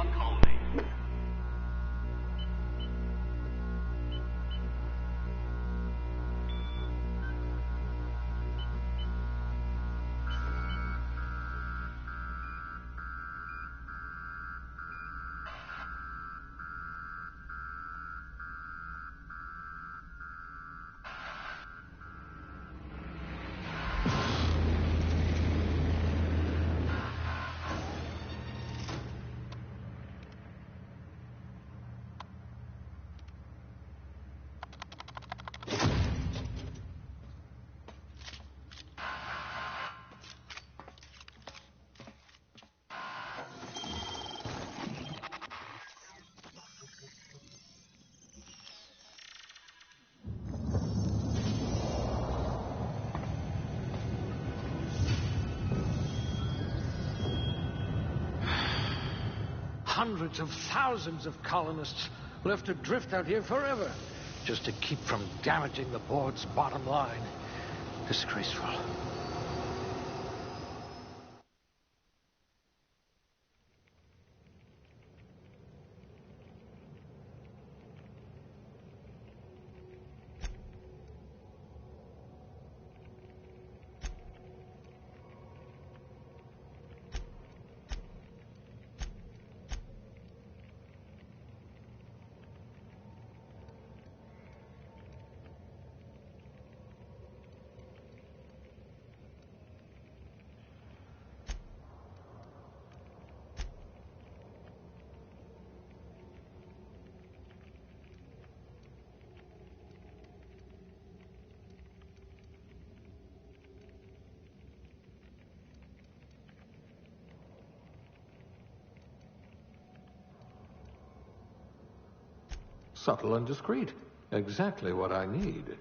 our colony. Hundreds of thousands of colonists left to drift out here forever, just to keep from damaging the board's bottom line. Disgraceful. Subtle and discreet. Exactly what I need.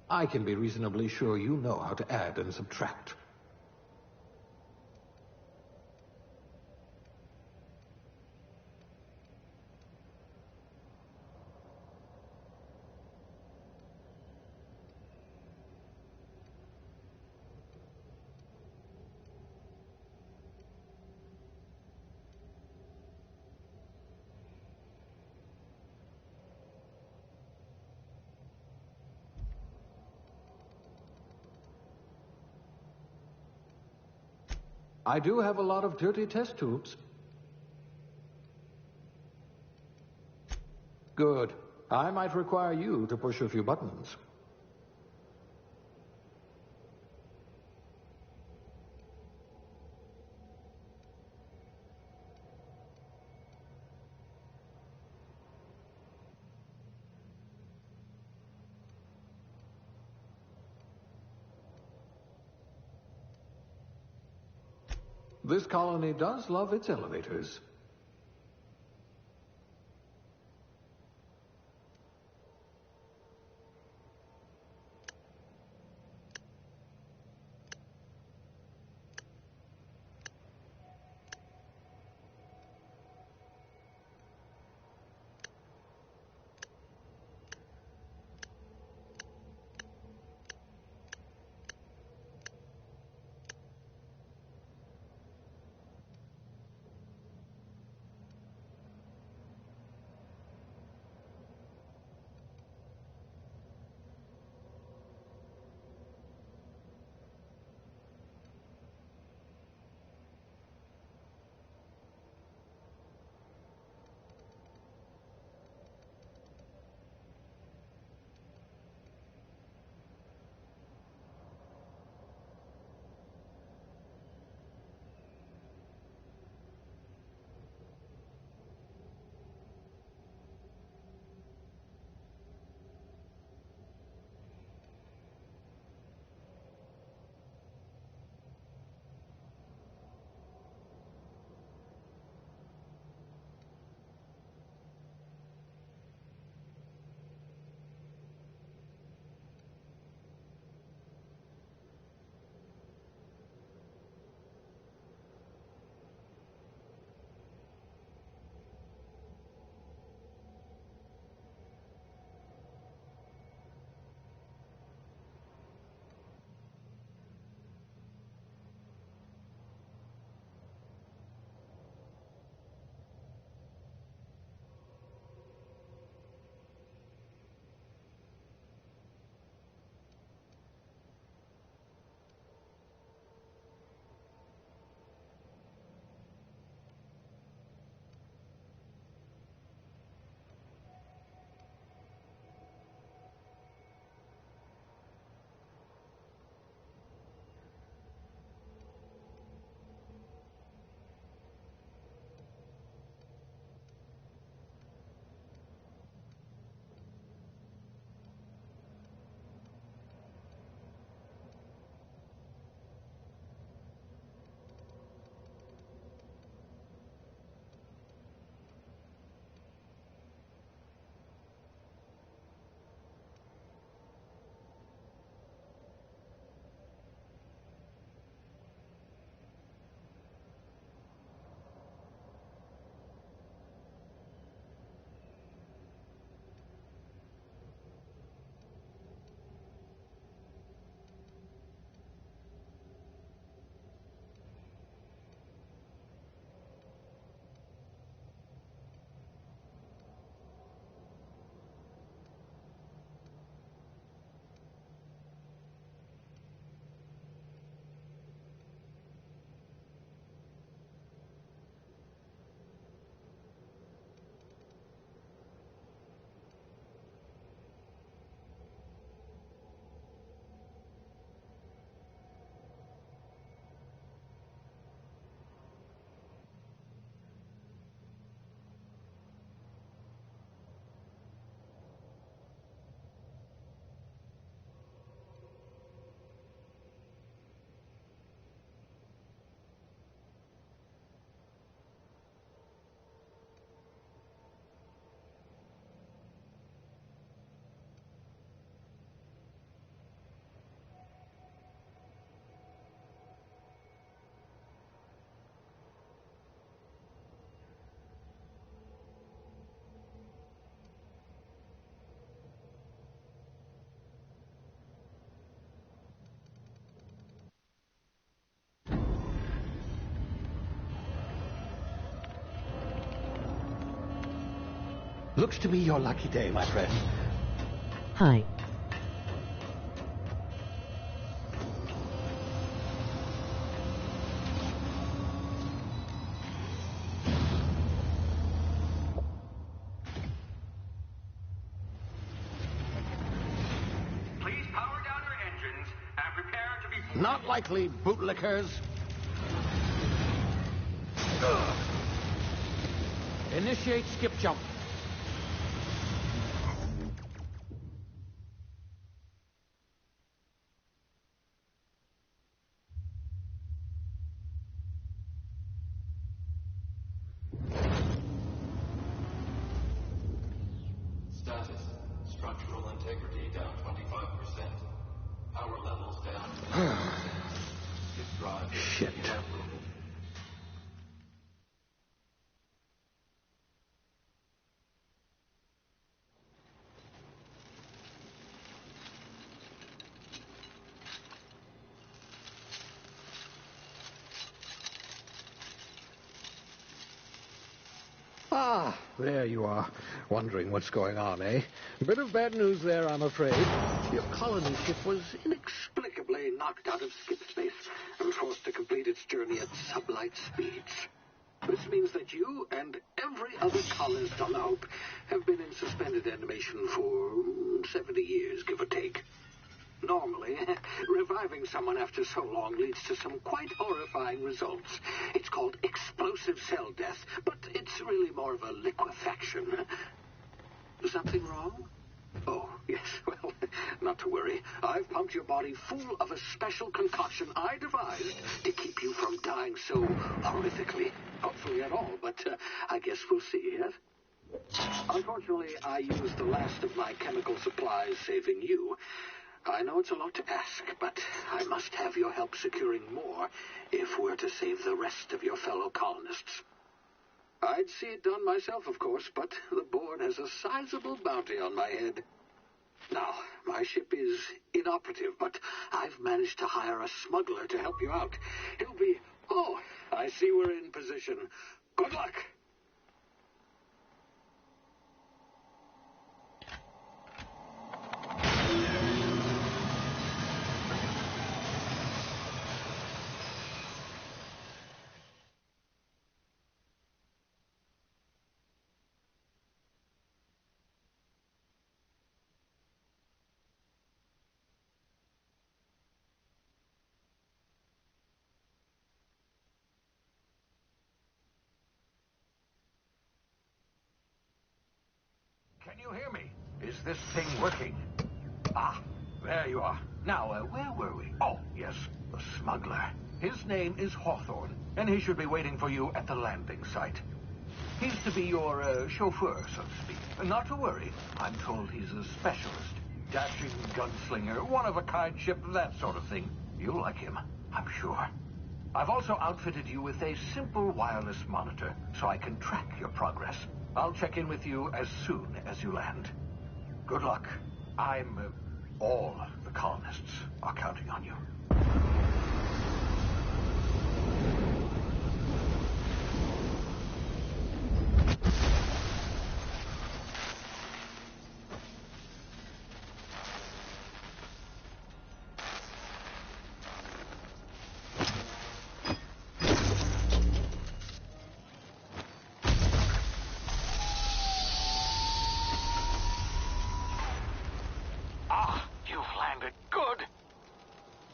I can be reasonably sure you know how to add and subtract. I do have a lot of dirty test tubes. Good. I might require you to push a few buttons. This colony does love its elevators. Looks to be your lucky day, my friend. Hi. Please power down your engines and prepare to be... Not likely, bootlickers. Initiate skip jump. Status. Structural integrity down 25%. Power levels down 10%. Skip drive Shit. inoperable. Ah, there you are. Wondering what's going on, eh? Bit of bad news there, I'm afraid. Your colony ship was inexplicably knocked out of skip space and forced to complete its journey at sublight speeds. This means that you and every other colonist on the Hope have been in suspended animation for 70 years, give or take. Normally, reviving someone after so long leads to some quite horrifying results. It's called explosive cell death, but it's really more of a liquefaction. Something wrong? Oh, yes, well, not to worry. I've pumped your body full of a special concoction I devised to keep you from dying so horrifically. Hopefully at all, but I guess we'll see, yes? Unfortunately, I used the last of my chemical supplies saving you. I know it's a lot to ask, but I must have your help securing more if we're to save the rest of your fellow colonists. I'd see it done myself, of course, but the board has a sizable bounty on my head. Now, my ship is inoperative, but I've managed to hire a smuggler to help you out. He'll be... Oh, I see we're in position. Good luck! Can you hear me? Is this thing working? Ah, there you are. Now, where were we? Oh, yes, the smuggler. His name is Hawthorne, and he should be waiting for you at the landing site. He's to be your chauffeur, so to speak. Not to worry. I'm told he's a specialist. Dashing gunslinger, one-of-a-kind ship, that sort of thing. You'll like him, I'm sure. I've also outfitted you with a simple wireless monitor, so I can track your progress. I'll check in with you as soon as you land. Good luck. All the colonists are counting on you.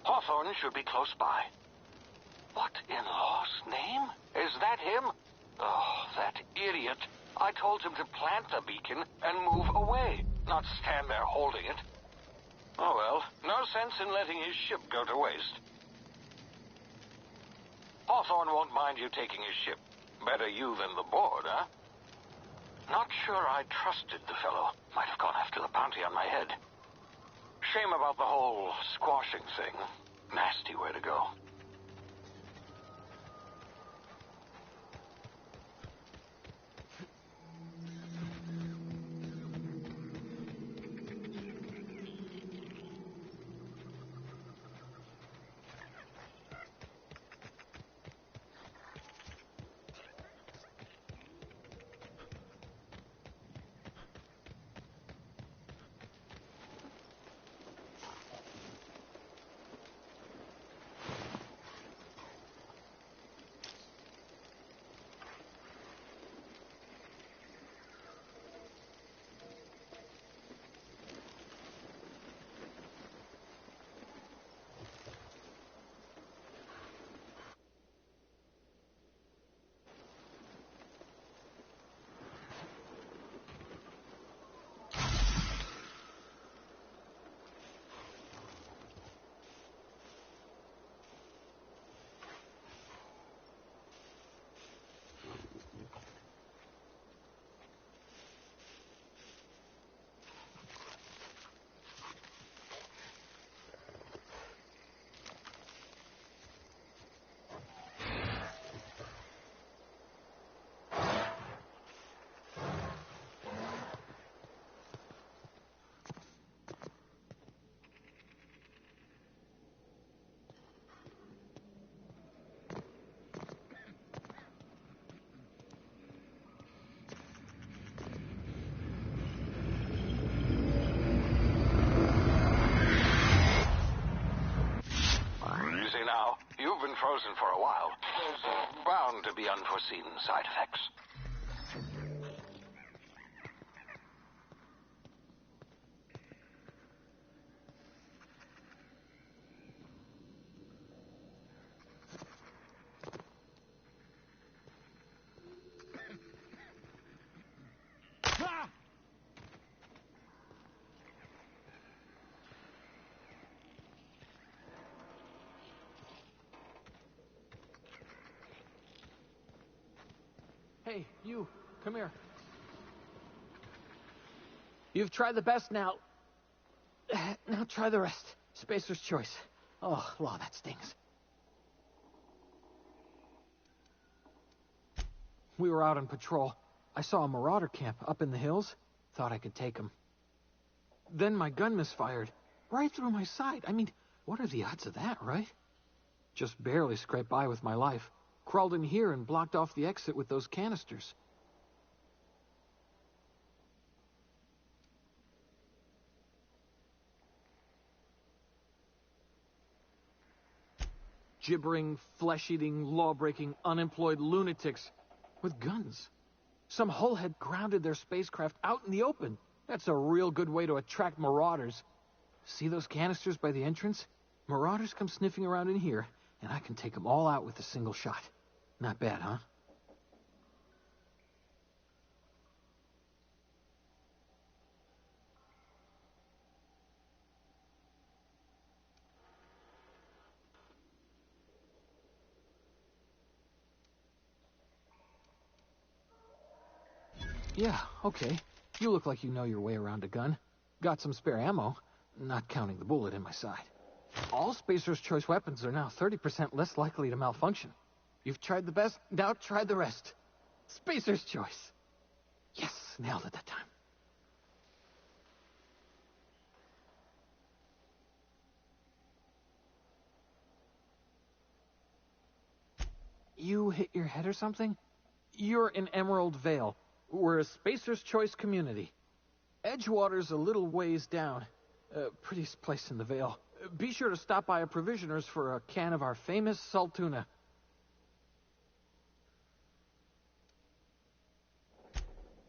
Hawthorne should be close by. What in law's name? Is that him? Oh, that idiot. I told him to plant the beacon and move away, not stand there holding it. Oh well, no sense in letting his ship go to waste. Hawthorne won't mind you taking his ship. Better you than the board, huh? Not sure I trusted the fellow. Might have gone after the bounty on my head. Shame about the whole squashing thing. Nasty way to go. frozen for a while. There's bound to be unforeseen side effects. Hey, you, come here. You've tried the best now. Now try the rest. Spacer's choice. Oh, law, that stings. We were out on patrol. I saw a marauder camp up in the hills. Thought I could take him. Then my gun misfired. Right through my side. I mean, what are the odds of that, right? Just barely scraped by with my life. Crawled in here and blocked off the exit with those canisters. Gibbering, flesh-eating, law-breaking, unemployed lunatics with guns. Some hull had grounded their spacecraft out in the open. That's a real good way to attract marauders. See those canisters by the entrance? Marauders come sniffing around in here, and I can take them all out with a single shot. Not bad, huh? Yeah, okay. You look like you know your way around a gun. Got some spare ammo, not counting the bullet in my side. All Spacer's Choice weapons are now 30% less likely to malfunction. You've tried the best, now try the rest. Spacer's Choice. Yes, nailed it that time. You hit your head or something? You're in Emerald Vale. We're a Spacer's Choice community. Edgewater's a little ways down. Prettiest place in the Vale. Be sure to stop by a provisioner's for a can of our famous salt tuna.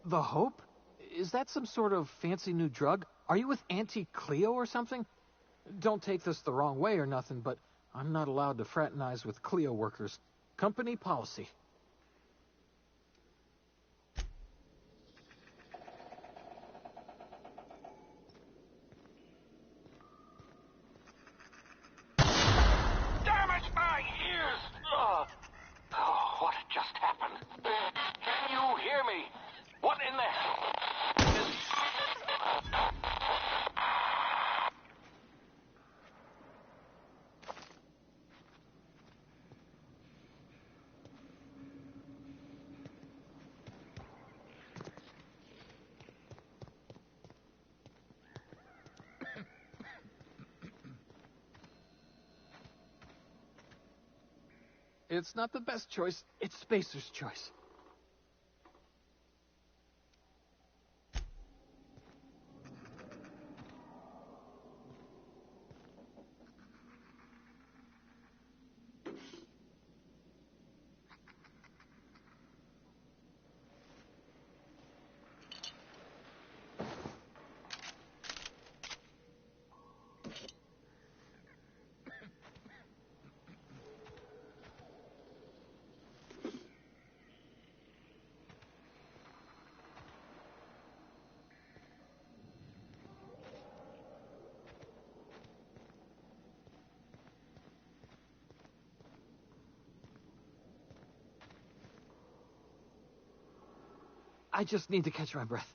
The Hope? Is that some sort of fancy new drug? Are you with Auntie Cleo or something? Don't take this the wrong way or nothing, but I'm not allowed to fraternize with Cleo workers. Company policy. Damn it, my ears! Oh, what just happened? Can you hear me? What in the hell is... It's not the best choice, it's Spacer's Choice. I just need to catch my breath.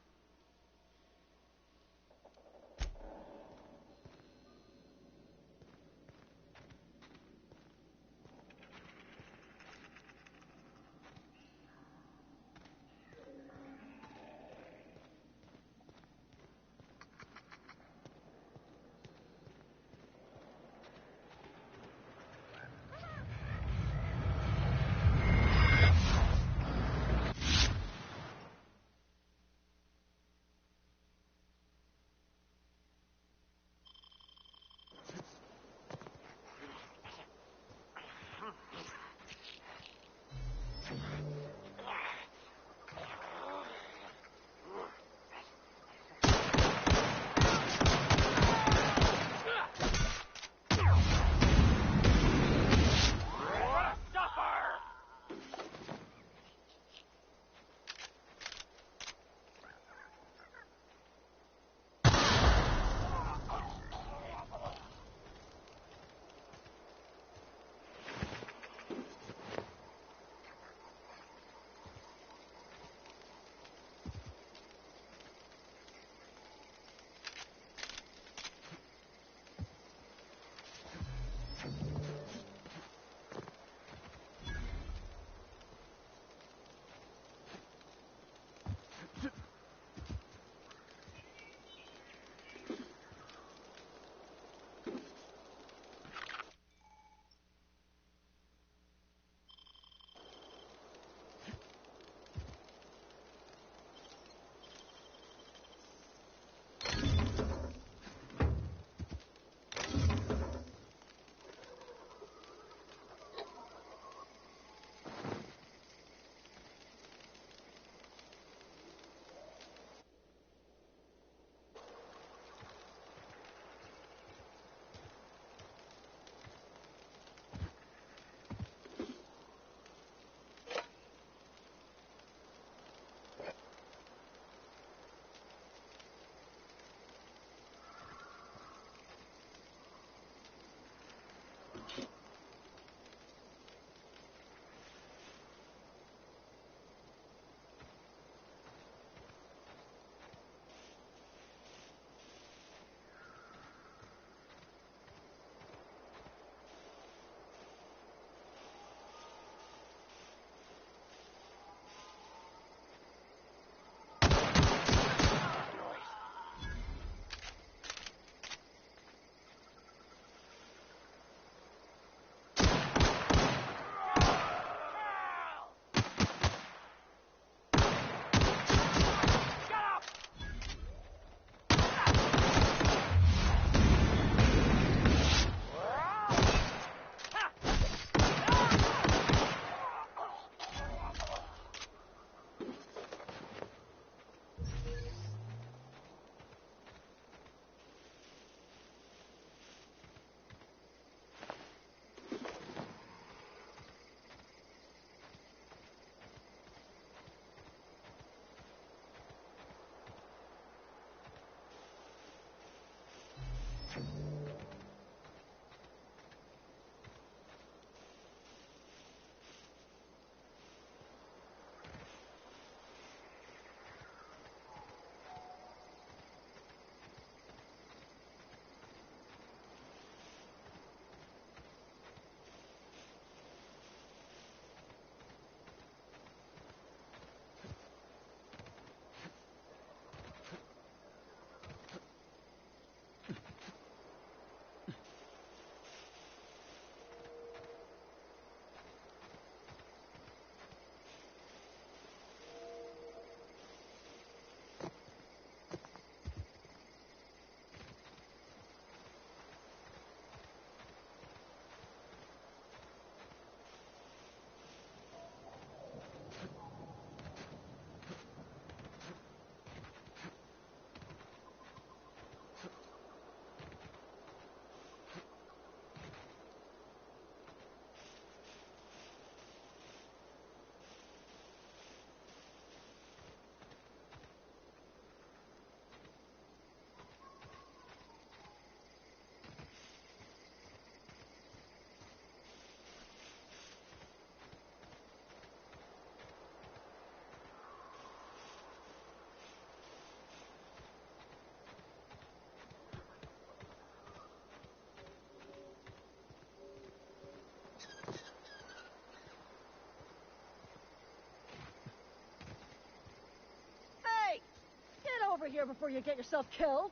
of here before you get yourself killed.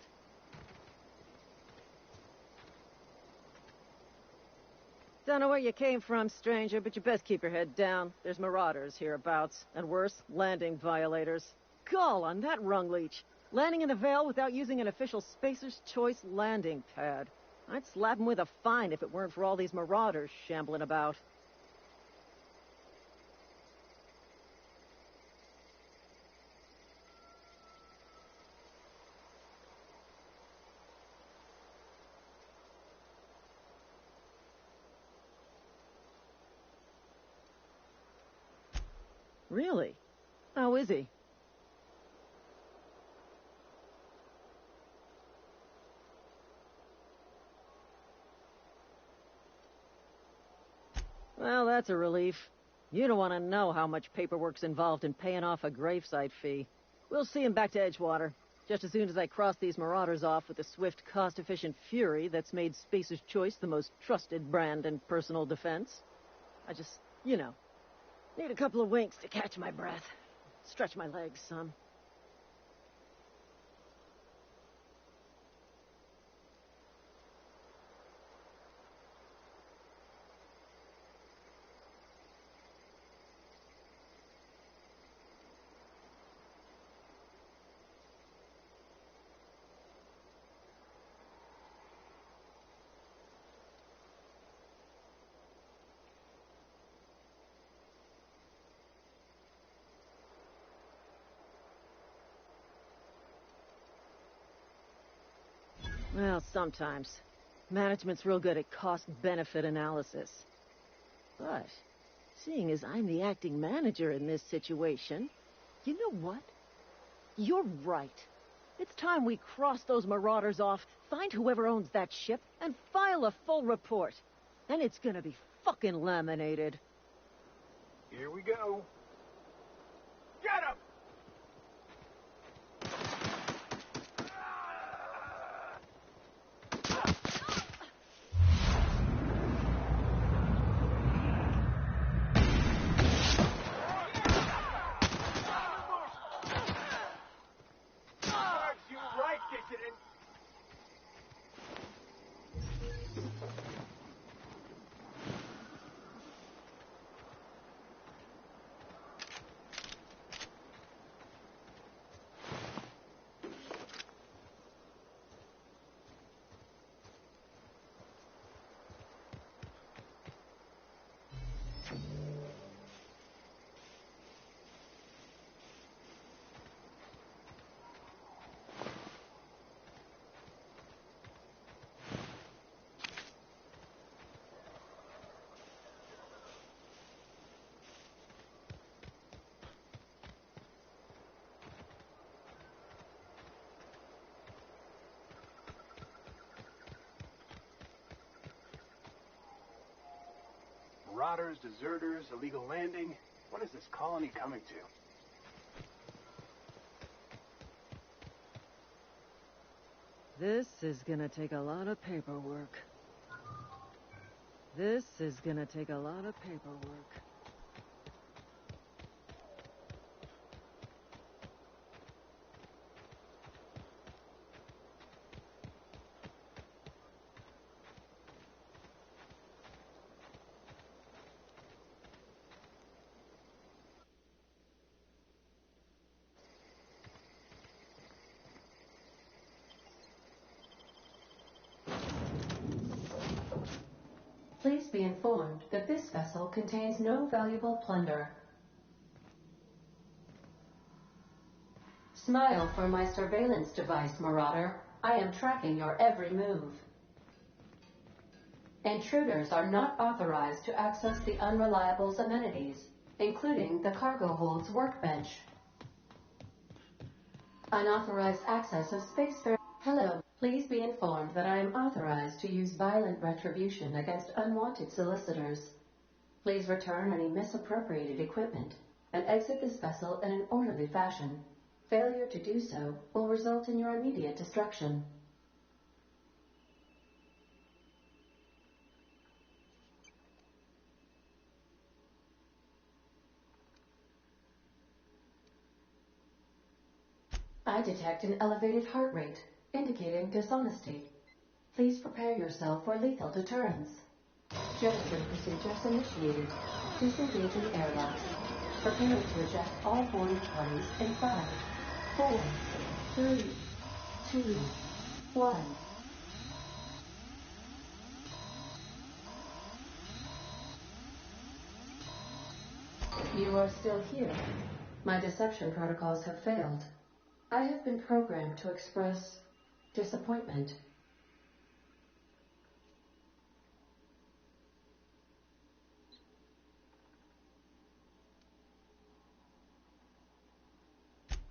Don't know where you came from, stranger, but you best keep your head down. There's marauders hereabouts, and worse, landing violators. Gall on that rung leech. Landing in the Vale without using an official Spacer's Choice landing pad. I'd slap him with a fine if it weren't for all these marauders shambling about. Really? How is he? Well, that's a relief. You don't want to know how much paperwork's involved in paying off a gravesite fee. We'll see him back to Edgewater, just as soon as I cross these marauders off with the swift, cost-efficient fury that's made Spacer's Choice the most trusted brand in personal defense. I just, need a couple of winks to catch my breath. Stretch my legs some. Well, sometimes. Management's real good at cost-benefit analysis. But, seeing as I'm the acting manager in this situation, you know what? You're right. It's time we cross those marauders off, find whoever owns that ship, and file a full report. And it's gonna be fucking laminated. Here we go. Get him! Marauders, deserters, illegal landing. What is this colony coming to? This is gonna take a lot of paperwork. This is gonna take a lot of paperwork. Please be informed that this vessel contains no valuable plunder. Smile for my surveillance device, Marauder. I am tracking your every move. Intruders are not authorized to access the Unreliable's amenities, including the cargo hold's workbench. Unauthorized access of spacefarer. Hello. Please be informed that I am authorized to use violent retribution against unwanted solicitors. Please return any misappropriated equipment and exit this vessel in an orderly fashion. Failure to do so will result in your immediate destruction. I detect an elevated heart rate, indicating dishonesty. Please prepare yourself for lethal deterrence. Jettison procedures initiated. Disengaging airlock. Preparing to eject all boarding parties in 5, 4, 3, 2, 1. You are still here. My deception protocols have failed. I have been programmed to express disappointment.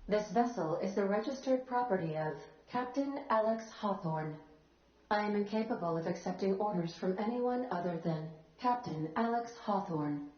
This vessel is the registered property of Captain Alex Hawthorne. I am incapable of accepting orders from anyone other than Captain Alex Hawthorne.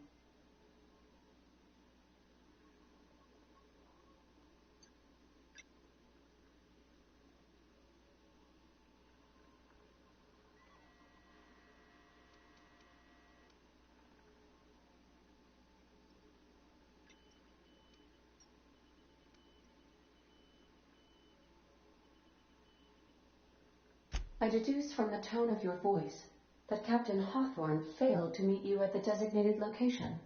I deduce from the tone of your voice that Captain Hawthorne failed to meet you at the designated location.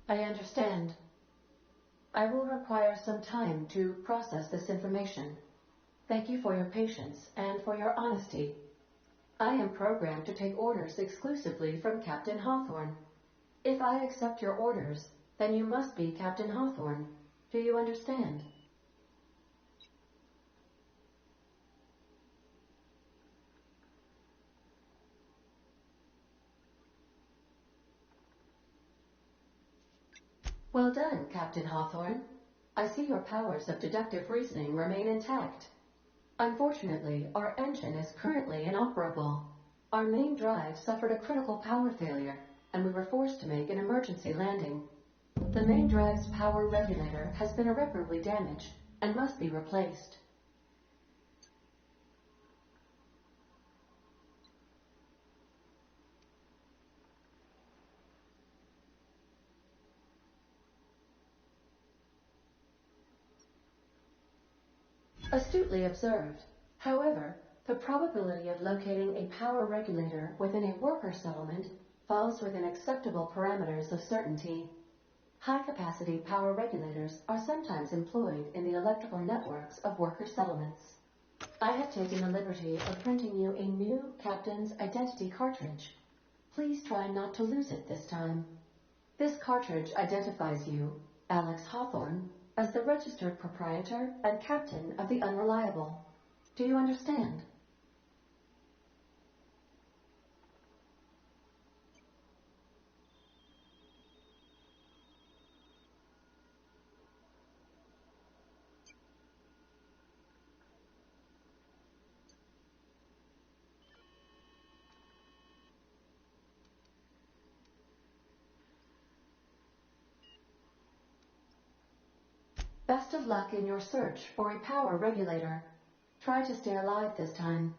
I understand. I will require some time to process this information. Thank you for your patience and for your honesty. I am programmed to take orders exclusively from Captain Hawthorne. If I accept your orders, then you must be Captain Hawthorne. Do you understand? Well done, Captain Hawthorne. I see your powers of deductive reasoning remain intact. Unfortunately, our engine is currently inoperable. Our main drive suffered a critical power failure, and we were forced to make an emergency landing. The main drive's power regulator has been irreparably damaged and must be replaced. Astutely observed. However, the probability of locating a power regulator within a worker settlement falls within acceptable parameters of certainty. High-capacity power regulators are sometimes employed in the electrical networks of worker settlements. I have taken the liberty of printing you a new Captain's Identity cartridge. Please try not to lose it this time. This cartridge identifies you, Alex Hawthorne, as the registered proprietor and captain of the Unreliable. Do you understand? Best of luck in your search for a power regulator. Try to stay alive this time.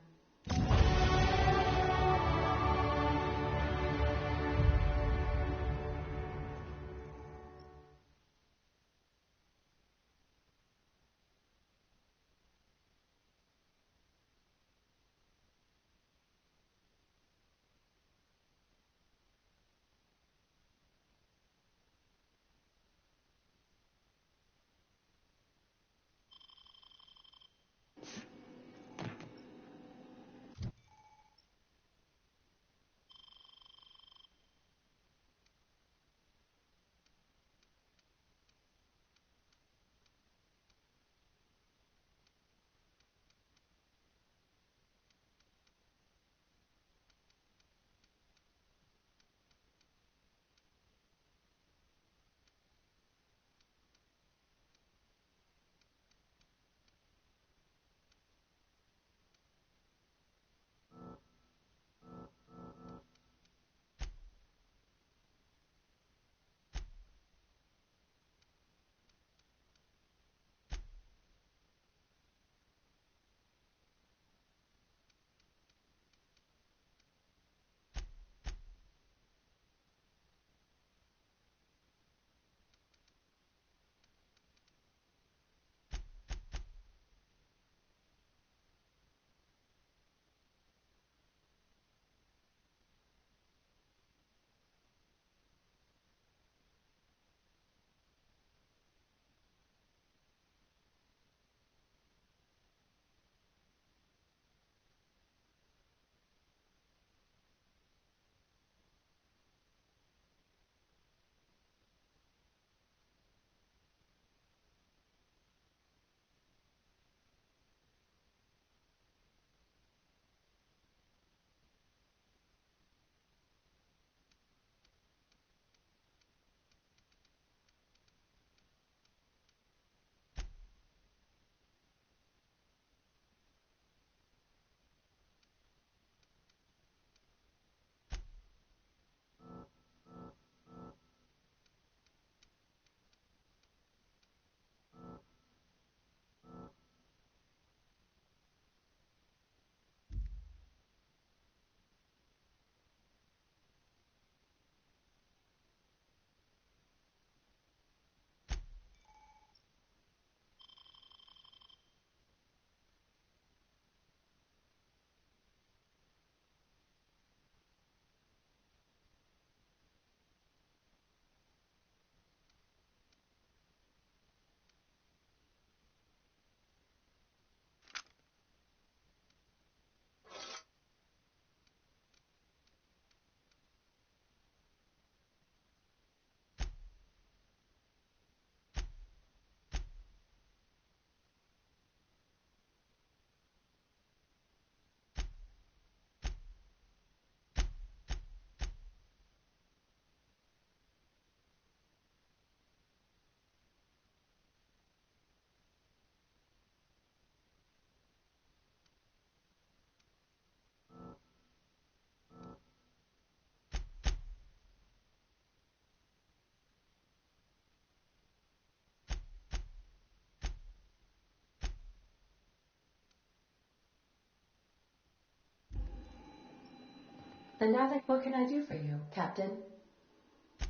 And now that, what can I do for you, Captain?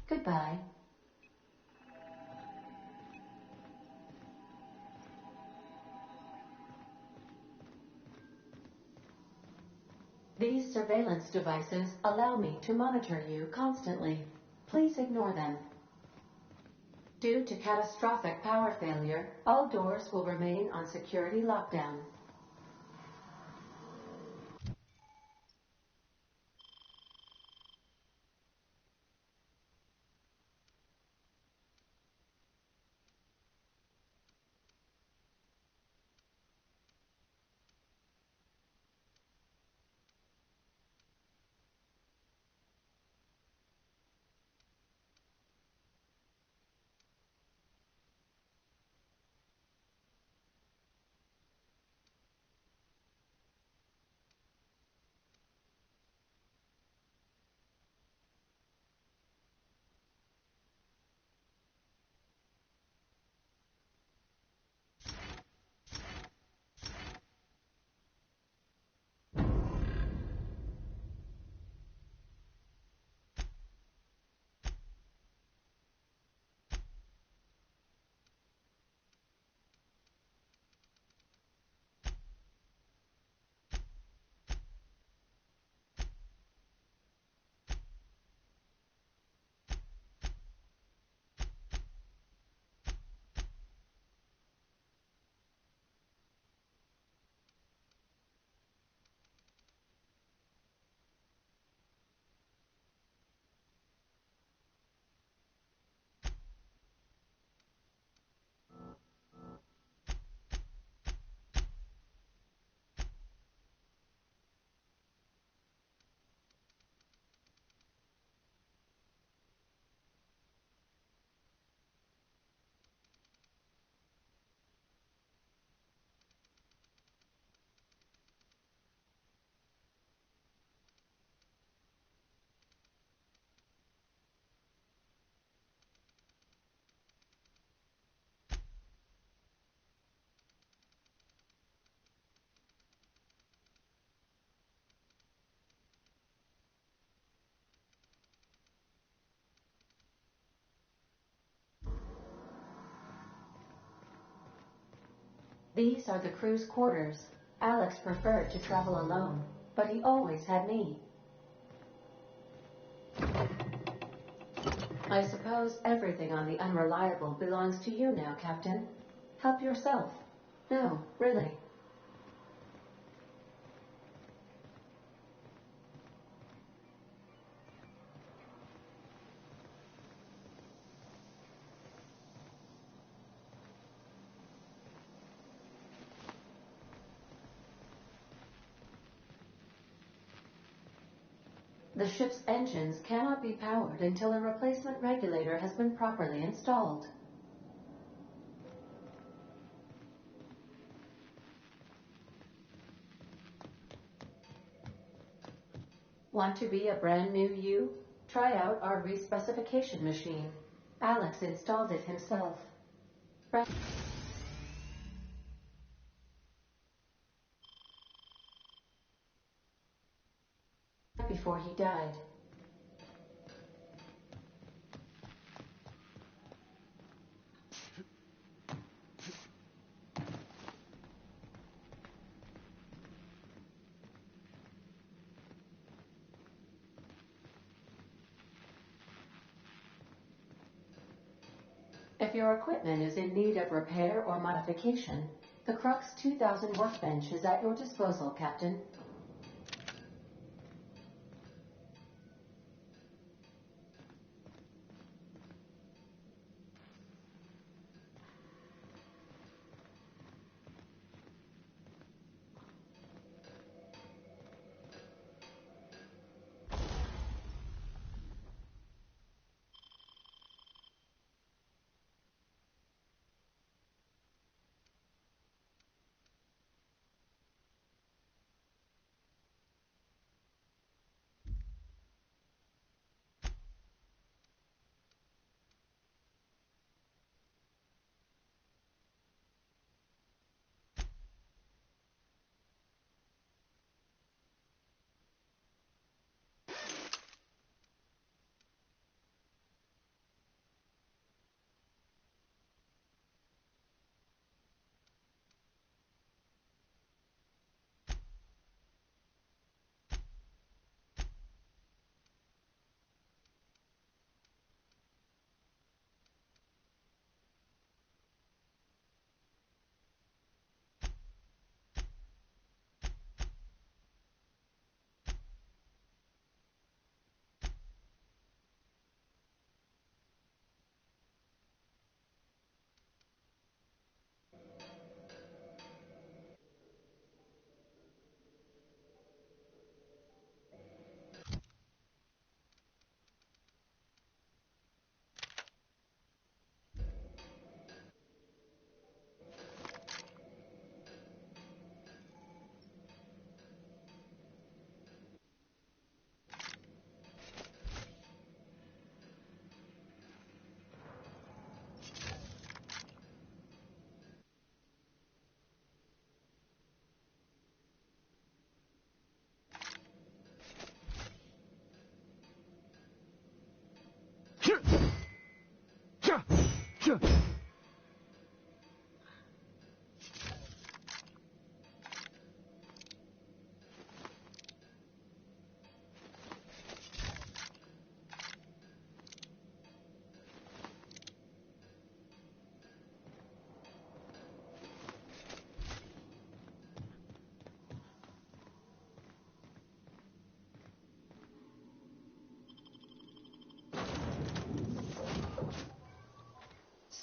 Goodbye. These surveillance devices allow me to monitor you constantly. Please ignore them. Due to catastrophic power failure, all doors will remain on security lockdown. These are the crew's quarters. Alex preferred to travel alone, but he always had me. I suppose everything on the Unreliable belongs to you now, Captain. Help yourself. No, really. The ship's engines cannot be powered until a replacement regulator has been properly installed. Want to be a brand new you? Try out our respecification machine. Alex installed it himself. Right before he died. If your equipment is in need of repair or modification, the Crux 2000 workbench is at your disposal, Captain.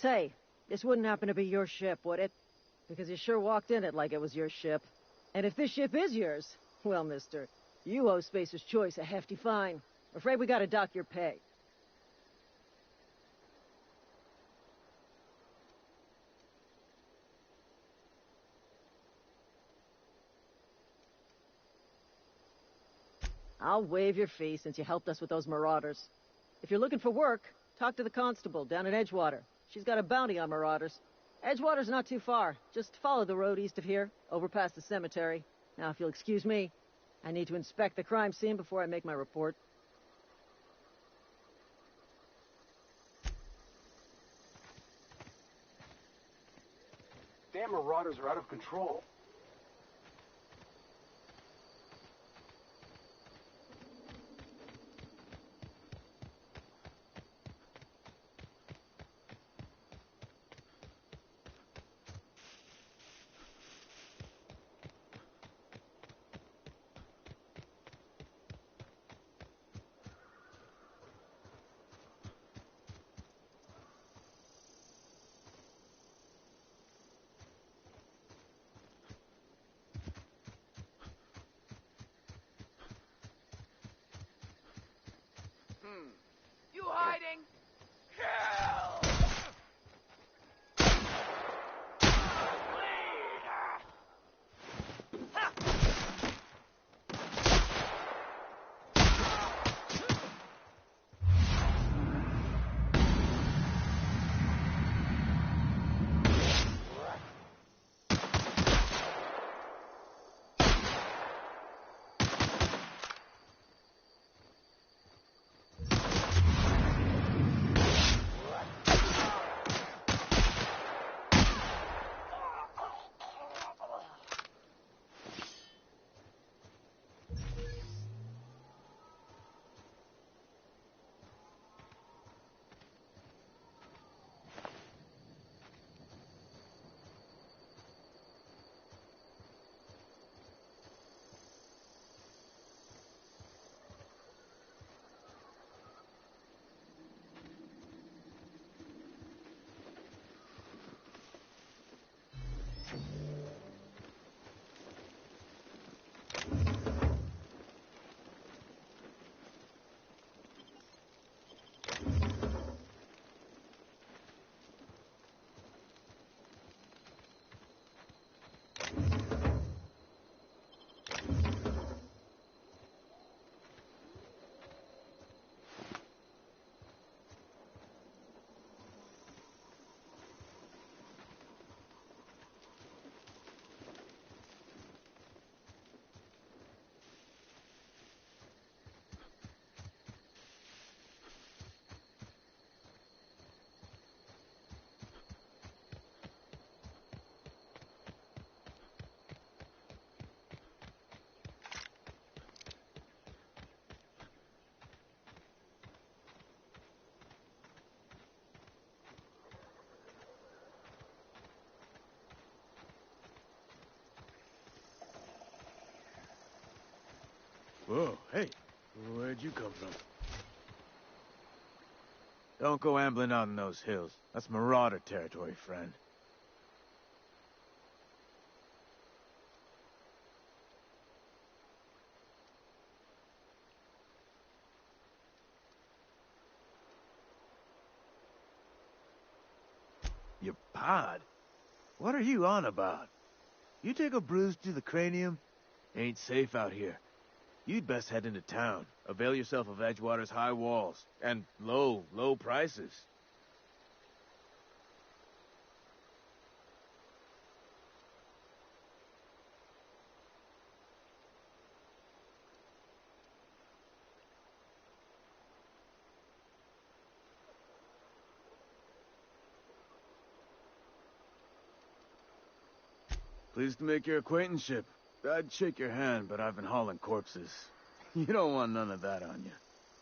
Say, this wouldn't happen to be your ship, would it? Because you sure walked in it like it was your ship. And if this ship is yours, well, mister, you owe Spacer's Choice a hefty fine. I'm afraid we gotta dock your pay. I'll waive your fee since you helped us with those marauders. If you're looking for work, talk to the constable down at Edgewater. She's got a bounty on marauders. Edgewater's not too far. Just follow the road east of here, over past the cemetery. Now, if you'll excuse me, I need to inspect the crime scene before I make my report. Damn marauders are out of control. You hiding? Whoa, hey, where'd you come from? Don't go ambling out in those hills. That's marauder territory, friend. Your pod? What are you on about? You take a bruise to the cranium? Ain't safe out here. You'd best head into town. Avail yourself of Edgewater's high walls. And low prices. Pleased to make your acquaintanceship. I'd shake your hand, but I've been hauling corpses. You don't want none of that on you.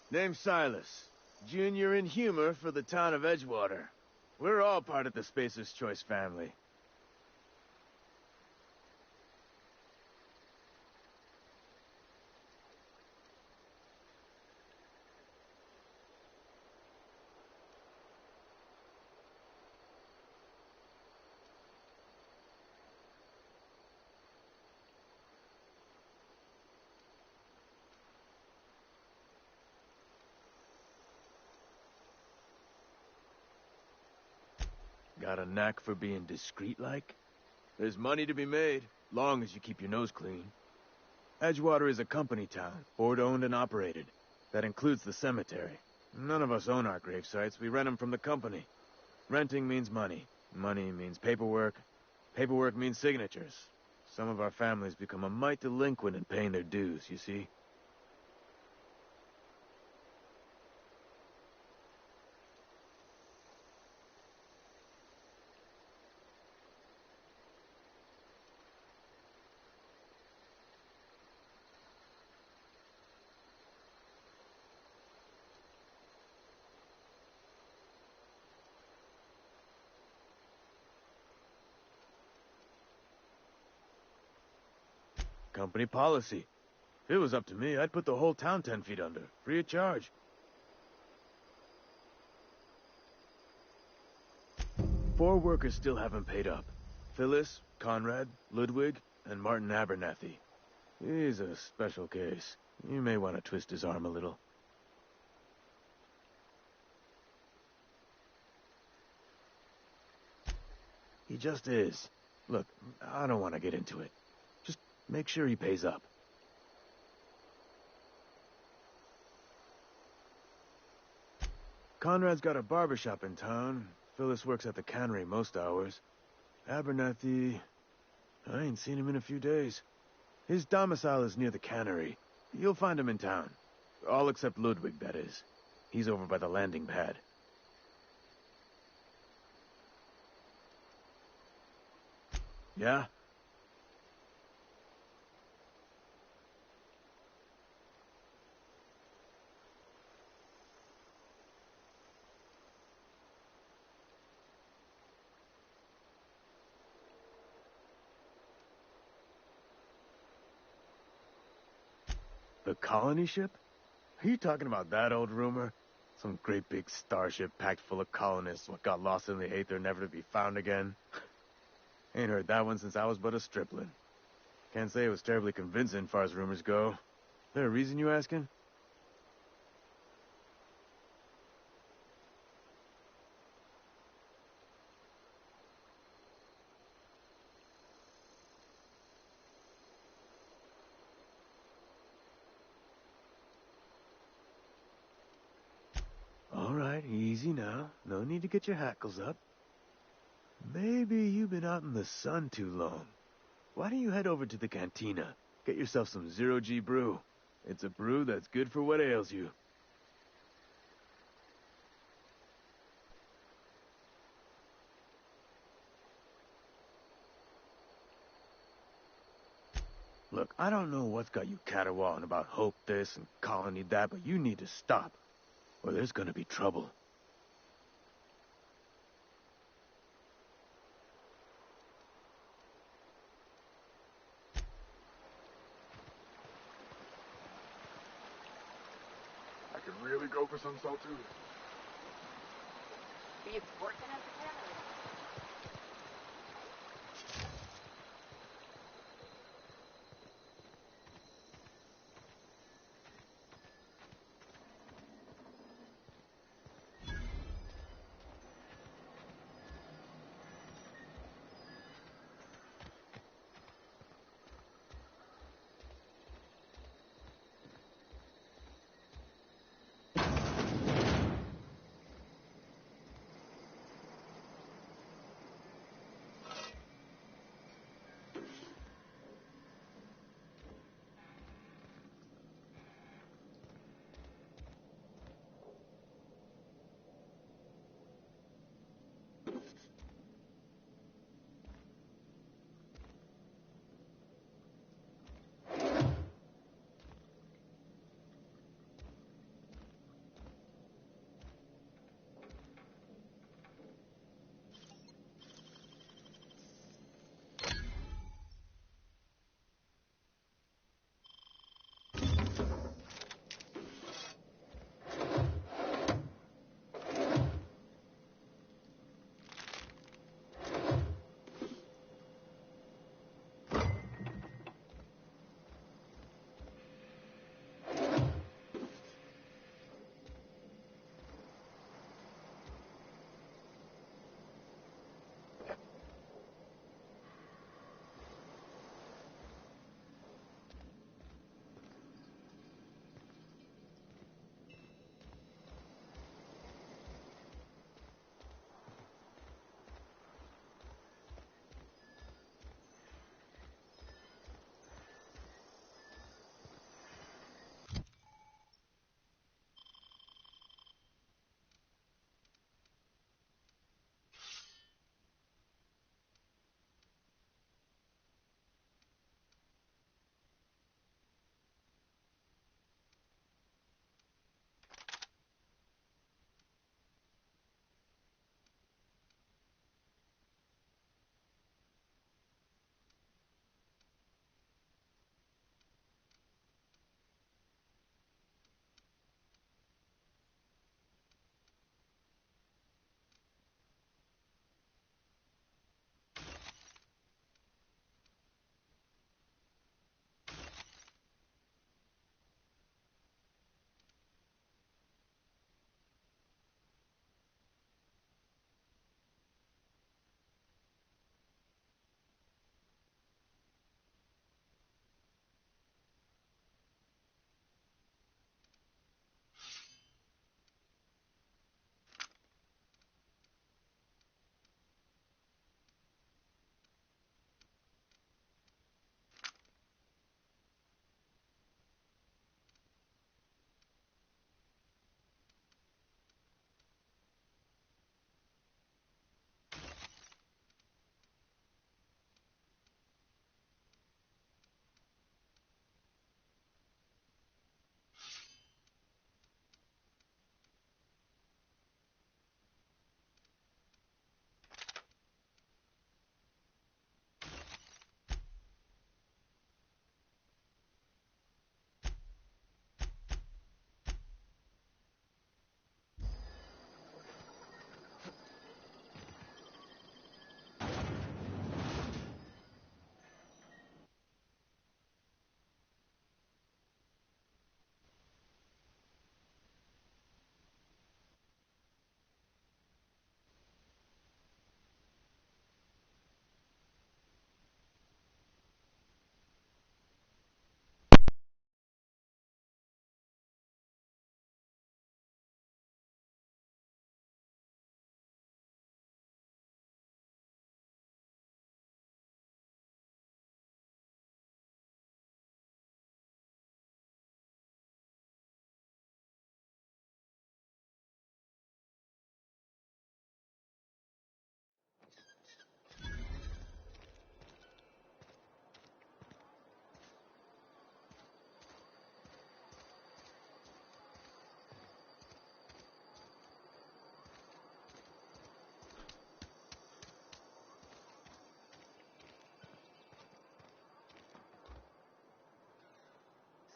Name's Silas. Junior in humor for the town of Edgewater. We're all part of the Spacer's Choice family. Got a knack for being discreet-like? There's money to be made, long as you keep your nose clean. Edgewater is a company town, board-owned and operated. That includes the cemetery. None of us own our grave sites, we rent them from the company. Renting means money. Money means paperwork. Paperwork means signatures. Some of our families become a mite delinquent in paying their dues, you see? Company policy. If it was up to me, I'd put the whole town 10 feet under, free of charge. Four workers still haven't paid up. Phyllis, Conrad, Ludwig, and Martin Abernathy. He's a special case. You may want to twist his arm a little. He just is. Look, I don't want to get into it. Just make sure he pays up. Conrad's got a barbershop in town. Phyllis works at the cannery most hours. Abernathy... I ain't seen him in a few days. His domicile is near the cannery. You'll find him in town. All except Ludwig, that is. He's over by the landing pad. Yeah? The colony ship? Are you talking about that old rumor? Some great big starship packed full of colonists what got lost in the aether never to be found again? Ain't heard that one since I was but a stripling. Can't say it was terribly convincing far as rumors go. There a reason you asking? All right, easy now. No need to get your hackles up. Maybe you've been out in the sun too long. Why don't you head over to the cantina? Get yourself some zero-G brew. It's a brew that's good for what ails you. Look, I don't know what's got you caterwauling about hope this and colony that, but you need to stop, or there's gonna be trouble. I could really go for some saltines. Be working at the cannery.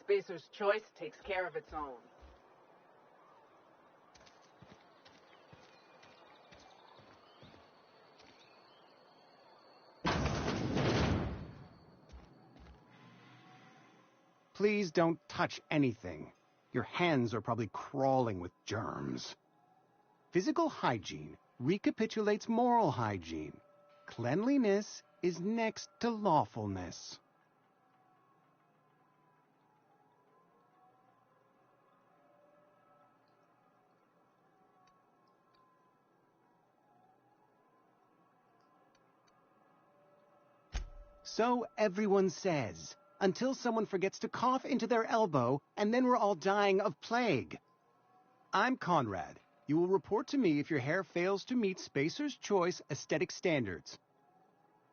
Spacer's choice takes care of its own. Please don't touch anything. Your hands are probably crawling with germs. Physical hygiene recapitulates moral hygiene. Cleanliness is next to lawfulness. So everyone says, until someone forgets to cough into their elbow, and then we're all dying of plague. I'm Conrad. You will report to me if your hair fails to meet Spacer's Choice aesthetic standards.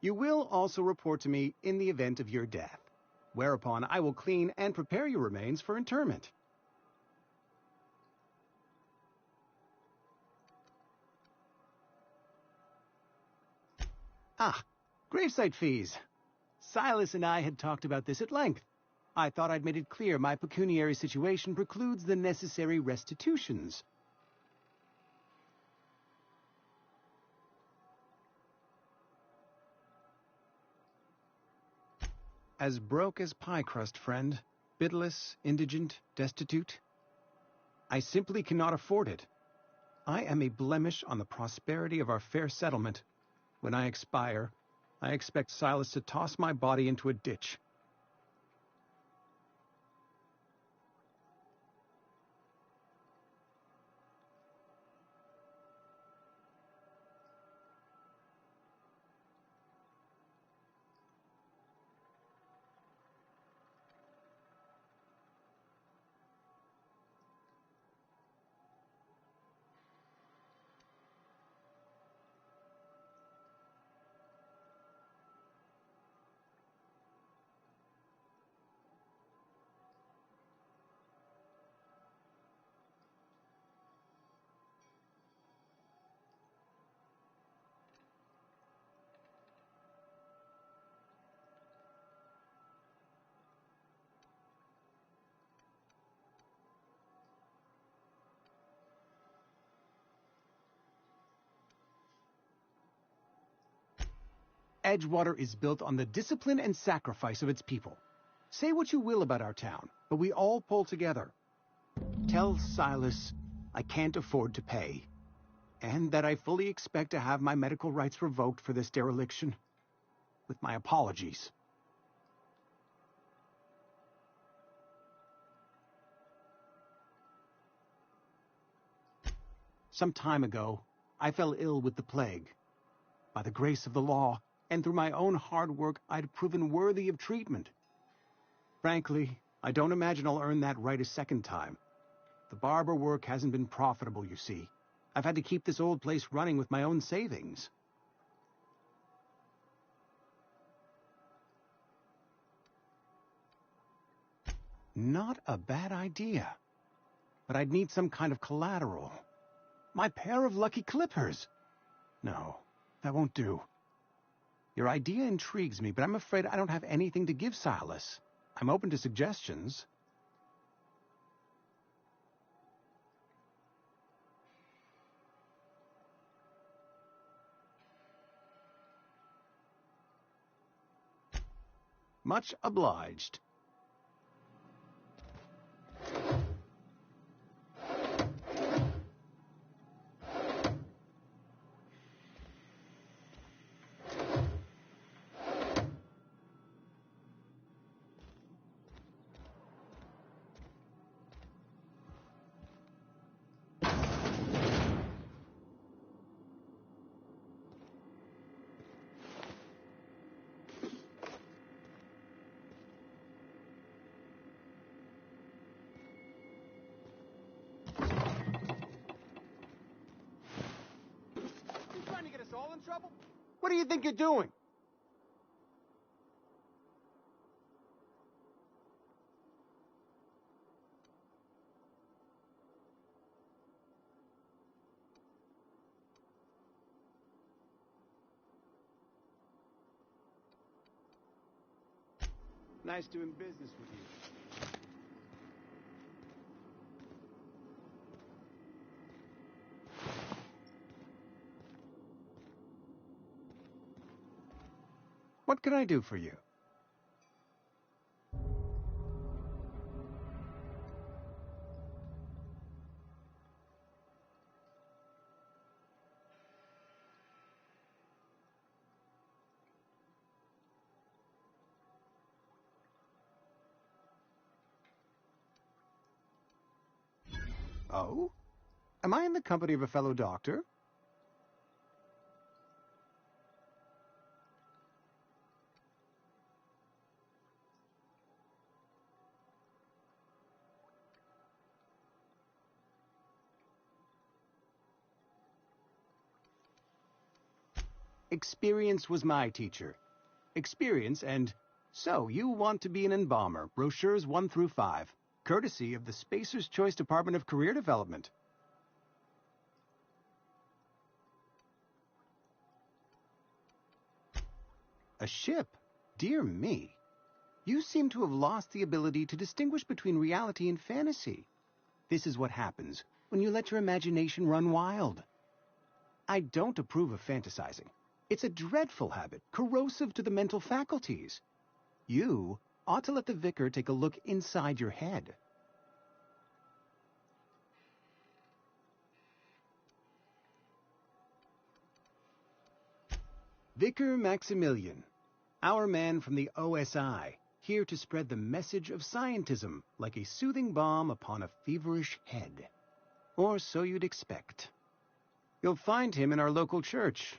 You will also report to me in the event of your death, whereupon I will clean and prepare your remains for interment. Gravesite fees. Silas and I had talked about this at length. I thought I'd made it clear my pecuniary situation precludes the necessary restitutions. As broke as pie crust, friend. Bidless, indigent, destitute. I simply cannot afford it. I am a blemish on the prosperity of our fair settlement. When I expire, I expect Silas to toss my body into a ditch. Edgewater is built on the discipline and sacrifice of its people. Say what you will about our town, but we all pull together. Tell Silas I can't afford to pay, and that I fully expect to have my medical rights revoked for this dereliction. With my apologies. Some time ago, I fell ill with the plague. By the grace of the law, and through my own hard work, I'd proven worthy of treatment. Frankly, I don't imagine I'll earn that right a second time. The barber work hasn't been profitable, you see. I've had to keep this old place running with my own savings. Not a bad idea. But I'd need some kind of collateral. My pair of lucky clippers. No, that won't do. Your idea intrigues me, but I'm afraid I don't have anything to give Silas. I'm open to suggestions. Much obliged. all in trouble? What do you think you're doing? Nice doing business with you. What can I do for you? Oh? Am I in the company of a fellow doctor? Experience was my teacher. Experience and... So, you want to be an embalmer, brochures 1 through 5, courtesy of the Spacer's Choice Department of Career Development. A ship? Dear me. You seem to have lost the ability to distinguish between reality and fantasy. This is what happens when you let your imagination run wild. I don't approve of fantasizing. It's a dreadful habit, corrosive to the mental faculties. You ought to let the vicar take a look inside your head. Vicar Maximilian, our man from the OSI, here to spread the message of scientism like a soothing balm upon a feverish head. Or so you'd expect. You'll find him in our local church,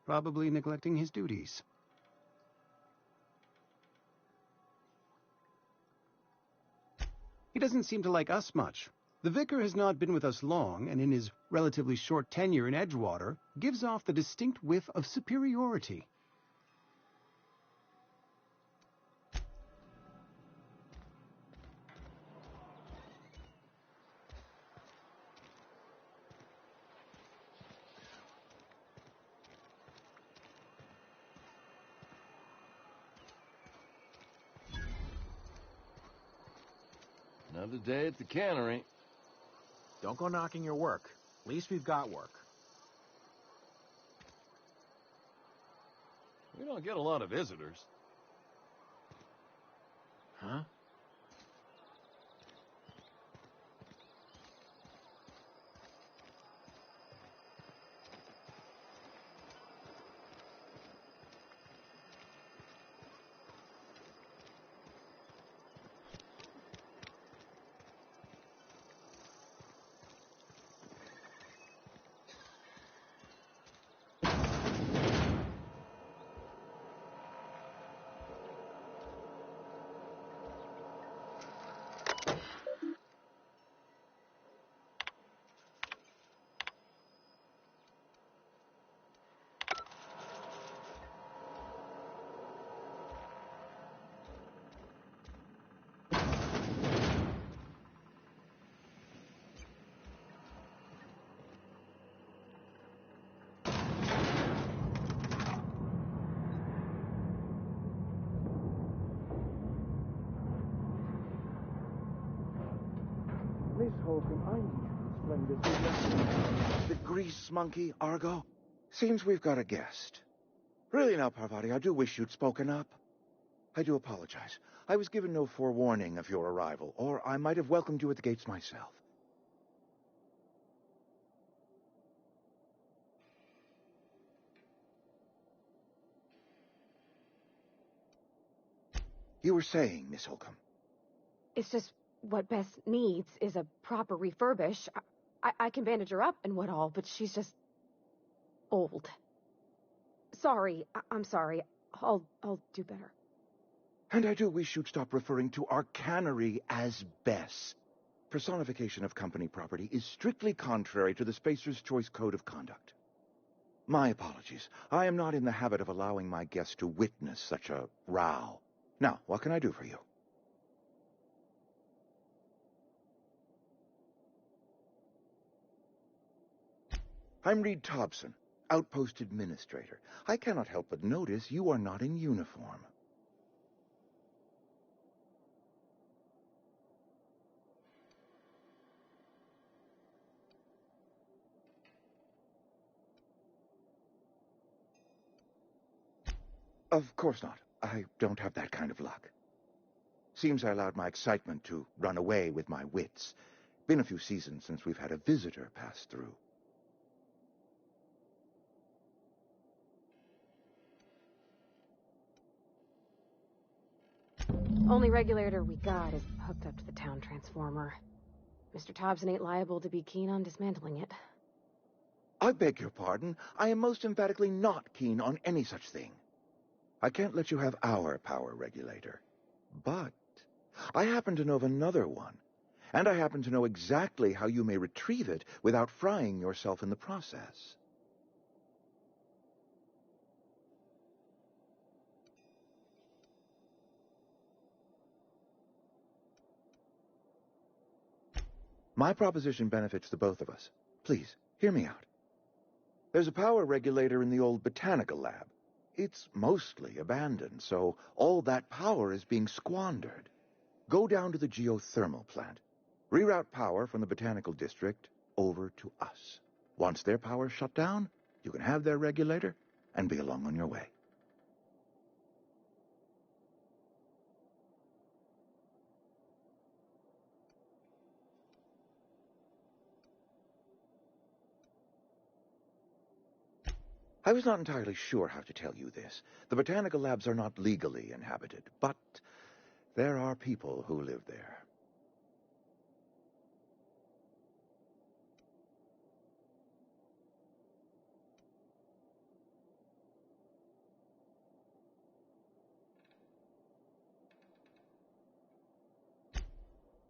probably neglecting his duties. He doesn't seem to like us much. The vicar has not been with us long, and in his relatively short tenure in Edgewater, gives off the distinct whiff of superiority. Another day at the cannery. Don't go knocking your work. At least we've got work. We don't get a lot of visitors. Huh? Miss Holcomb, I need to explain this. The grease monkey, Argo? Seems we've got a guest. Really now, Parvati, I do wish you'd spoken up. I do apologize. I was given no forewarning of your arrival, or I might have welcomed you at the gates myself. You were saying, Miss Holcomb. It's just what Bess needs is a proper refurbish. I can bandage her up and what all, but she's just old. Sorry, I'm sorry. I'll do better. And I do wish you'd stop referring to our cannery as Bess. Personification of company property is strictly contrary to the Spacer's Choice Code of Conduct. My apologies. I am not in the habit of allowing my guests to witness such a row. Now, what can I do for you? I'm Reed Thompson, Outpost Administrator. I cannot help but notice you are not in uniform. Of course not. I don't have that kind of luck. Seems I allowed my excitement to run away with my wits. Been a few seasons since we've had a visitor pass through. Only regulator we got is hooked up to the town transformer. Mr. Thompson ain't liable to be keen on dismantling it. I beg your pardon. I am most emphatically not keen on any such thing. I can't let you have our power regulator. But I happen to know of another one, and I happen to know exactly how you may retrieve it without frying yourself in the process. My proposition benefits the both of us. Please, hear me out. There's a power regulator in the old botanical lab. It's mostly abandoned, so all that power is being squandered. Go down to the geothermal plant. Reroute power from the botanical district over to us. Once their power's shut down, you can have their regulator and be along on your way. I was not entirely sure how to tell you this. The botanical labs are not legally inhabited, but there are people who live there.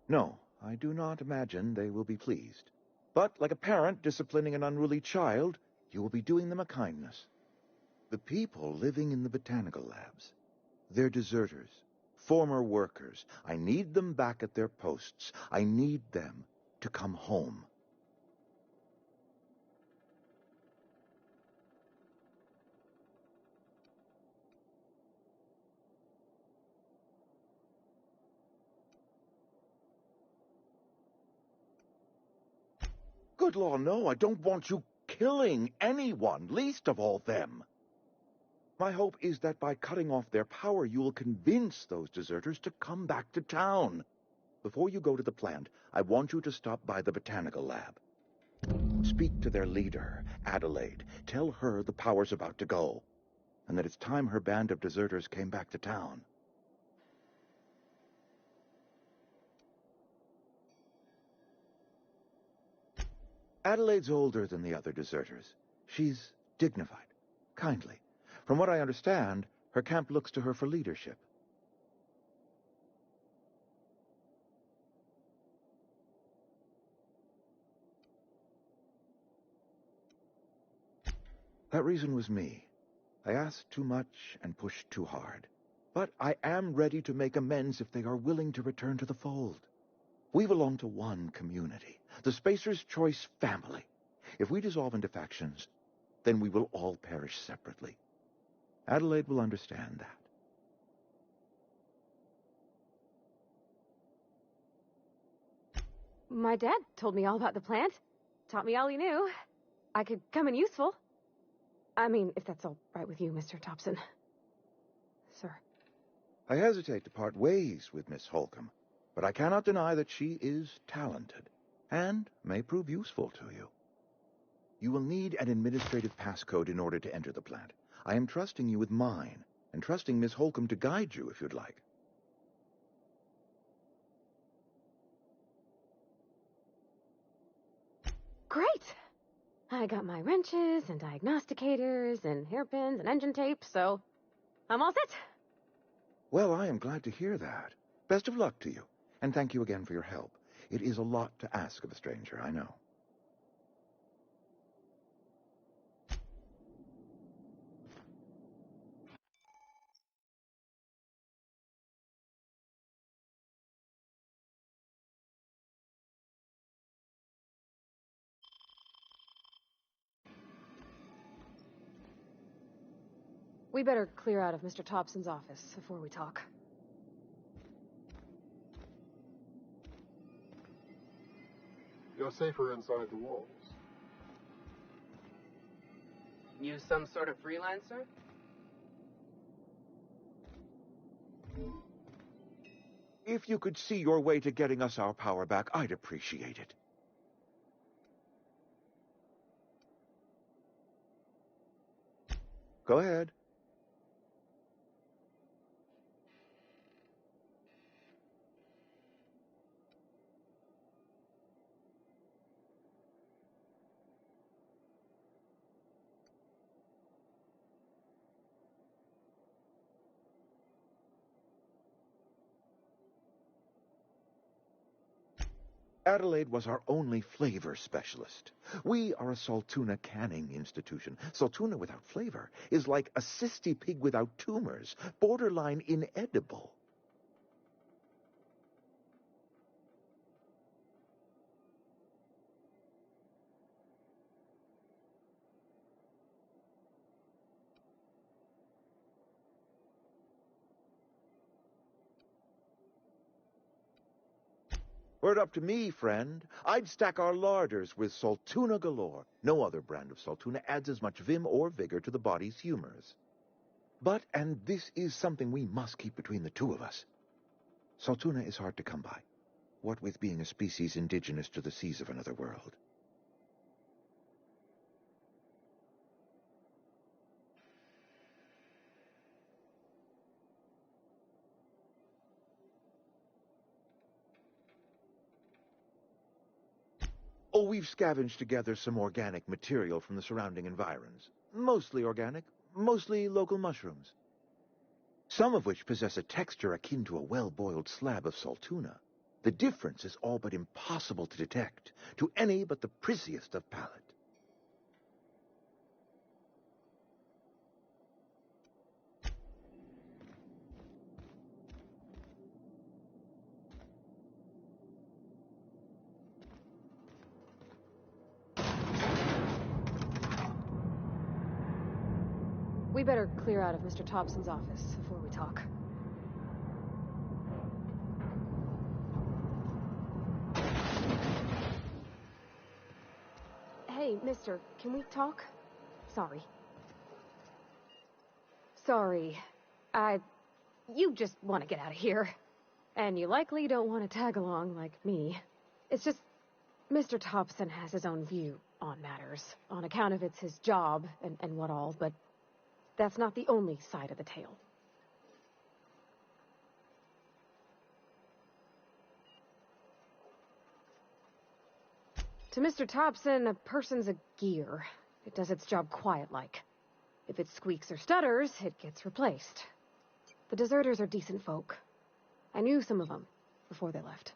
No, I do not imagine they will be pleased. But like a parent disciplining an unruly child, you will be doing them a kindness. The people living in the botanical labs, they're deserters, former workers. I need them back at their posts. I need them to come home. Good law, no, I don't want you killing anyone, least of all them. My hope is that by cutting off their power, you will convince those deserters to come back to town. Before you go to the plant, I want you to stop by the botanical lab. Speak to their leader, Adelaide. Tell her the power's about to go, and that it's time her band of deserters came back to town. Adelaide's older than the other deserters. She's dignified, kindly. From what I understand, her camp looks to her for leadership. That reason was me. I asked too much and pushed too hard. But I am ready to make amends if they are willing to return to the fold. We belong to one community, the Spacer's Choice family. If we dissolve into factions, then we will all perish separately. Adelaide will understand that. My dad told me all about the plant. Taught me all he knew. I could come in useful. I mean, if that's all right with you, Mr. Thompson. Sir. I hesitate to part ways with Miss Holcomb, but I cannot deny that she is talented and may prove useful to you. You will need an administrative passcode in order to enter the plant. I am trusting you with mine, and trusting Miss Holcomb to guide you if you'd like. Great! I got my wrenches and diagnosticators and hairpins and engine tape, so I'm all set. Well, I am glad to hear that. Best of luck to you, and thank you again for your help. It is a lot to ask of a stranger, I know. We better clear out of Mr. Thompson's office before we talk. You're safer inside the walls. You some sort of freelancer? If you could see your way to getting us our power back, I'd appreciate it. Go ahead. Adelaide was our only flavor specialist. We are a Saltuna canning institution. Saltuna without flavor is like a cysty pig without tumors, borderline inedible. Were it up to me, friend, I'd stack our larders with Saltuna galore. No other brand of Saltuna adds as much vim or vigor to the body's humors. But, and this is something we must keep between the two of us, Saltuna is hard to come by, what with being a species indigenous to the seas of another world. Oh, we've scavenged together some organic material from the surrounding environs. Mostly organic, mostly local mushrooms. Some of which possess a texture akin to a well-boiled slab of Saltuna. The difference is all but impossible to detect to any but the prissiest of palate. We better clear out of Mr. Thompson's office before we talk. Hey, mister, can we talk? Sorry. Sorry. You just want to get out of here. And you likely don't want to tag along like me. It's just, Mr. Thompson has his own view on matters, on account of it's his job and what all, but that's not the only side of the tale. To Mr. Thompson, a person's a gear. It does its job quiet-like. If it squeaks or stutters, it gets replaced. The deserters are decent folk. I knew some of them before they left.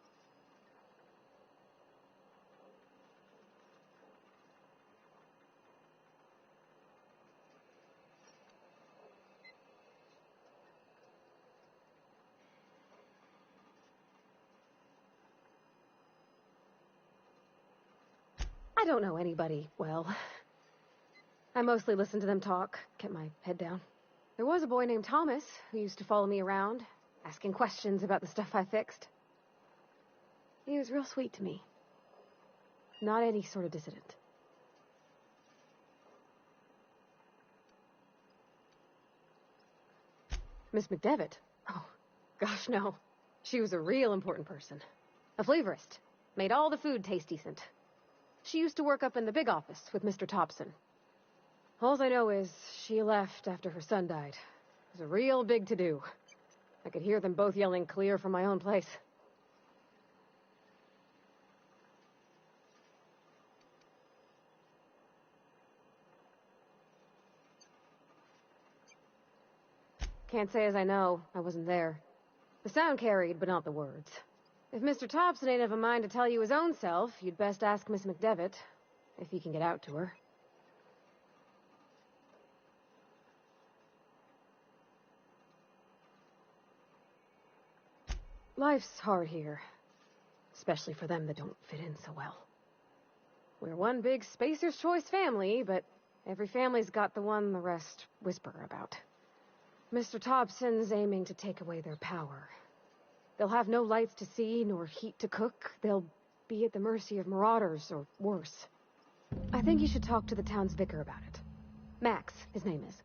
I don't know anybody well. I mostly listen to them talk, kept my head down. There was a boy named Thomas who used to follow me around, asking questions about the stuff I fixed. He was real sweet to me. Not any sort of dissident. Miss McDevitt? Oh, gosh, no. She was a real important person. A flavorist. Made all the food taste decent. She used to work up in the big office with Mr. Thompson. All I know is she left after her son died. It was a real big to-do. I could hear them both yelling clear from my own place. Can't say as I know. I wasn't there. The sound carried, but not the words. If Mr. Thompson ain't of a mind to tell you his own self, you'd best ask Miss McDevitt, if he can get out to her. Life's hard here, especially for them that don't fit in so well. We're one big Spacer's Choice family, but every family's got the one the rest whisper about. Mr. Thompson's aiming to take away their power. They'll have no lights to see, nor heat to cook. They'll be at the mercy of marauders, or worse. I think you should talk to the town's vicar about it. Max, his name is.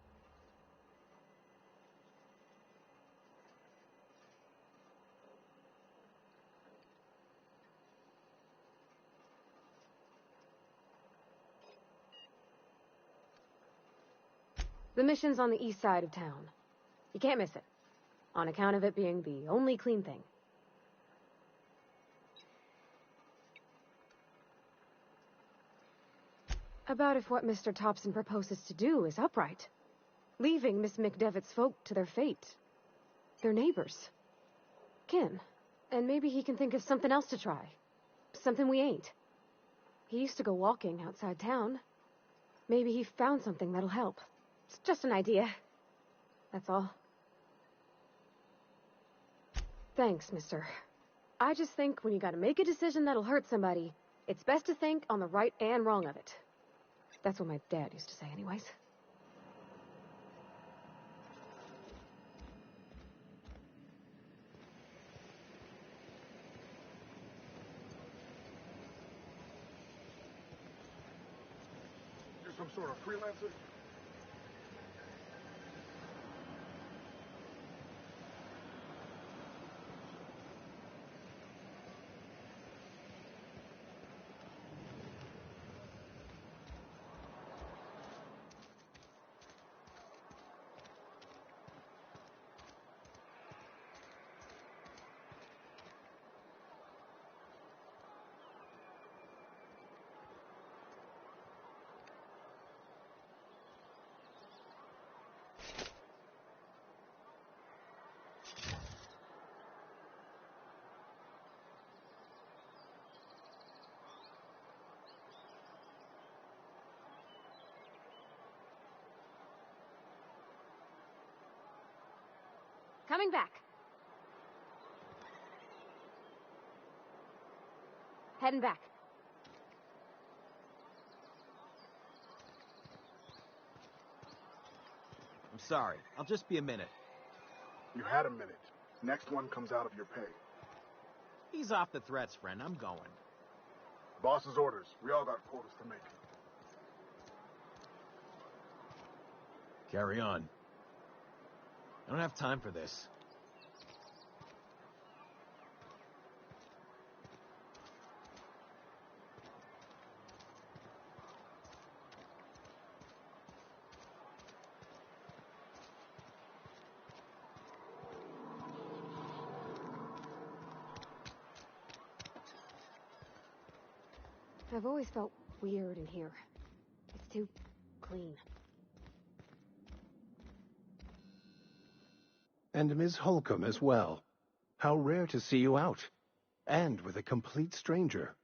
The mission's on the east side of town. You can't miss it, on account of it being the only clean thing. About if what Mr. Thompson proposes to do is upright. Leaving Miss McDevitt's folk to their fate. They're neighbors. Kin. And maybe he can think of something else to try. Something we ain't. He used to go walking outside town. Maybe he found something that'll help. It's just an idea. That's all. Thanks, mister. I just think when you gotta make a decision that'll hurt somebody, it's best to think on the right and wrong of it. That's what my dad used to say anyways. You're some sort of freelancer? Coming back. Heading back. I'm sorry. I'll just be a minute. You had a minute. Next one comes out of your pay. Ease off the threats, friend. I'm going. Boss's orders. We all got quotas to make. Carry on. I don't have time for this. I've always felt weird in here. It's too clean. And Ms. Holcomb as well. How rare to see you out. And with a complete stranger.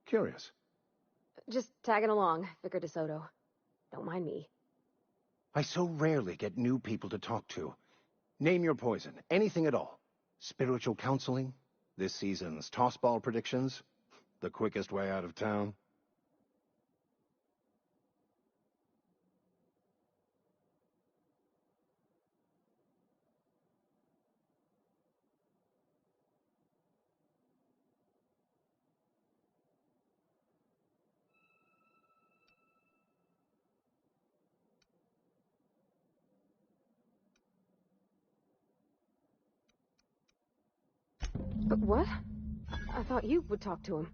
Curious. Just tagging along, Vicar DeSoto. Don't mind me. I so rarely get new people to talk to. Name your poison, anything at all. Spiritual counseling, this season's tossball predictions, the quickest way out of town. But what? I thought you would talk to him.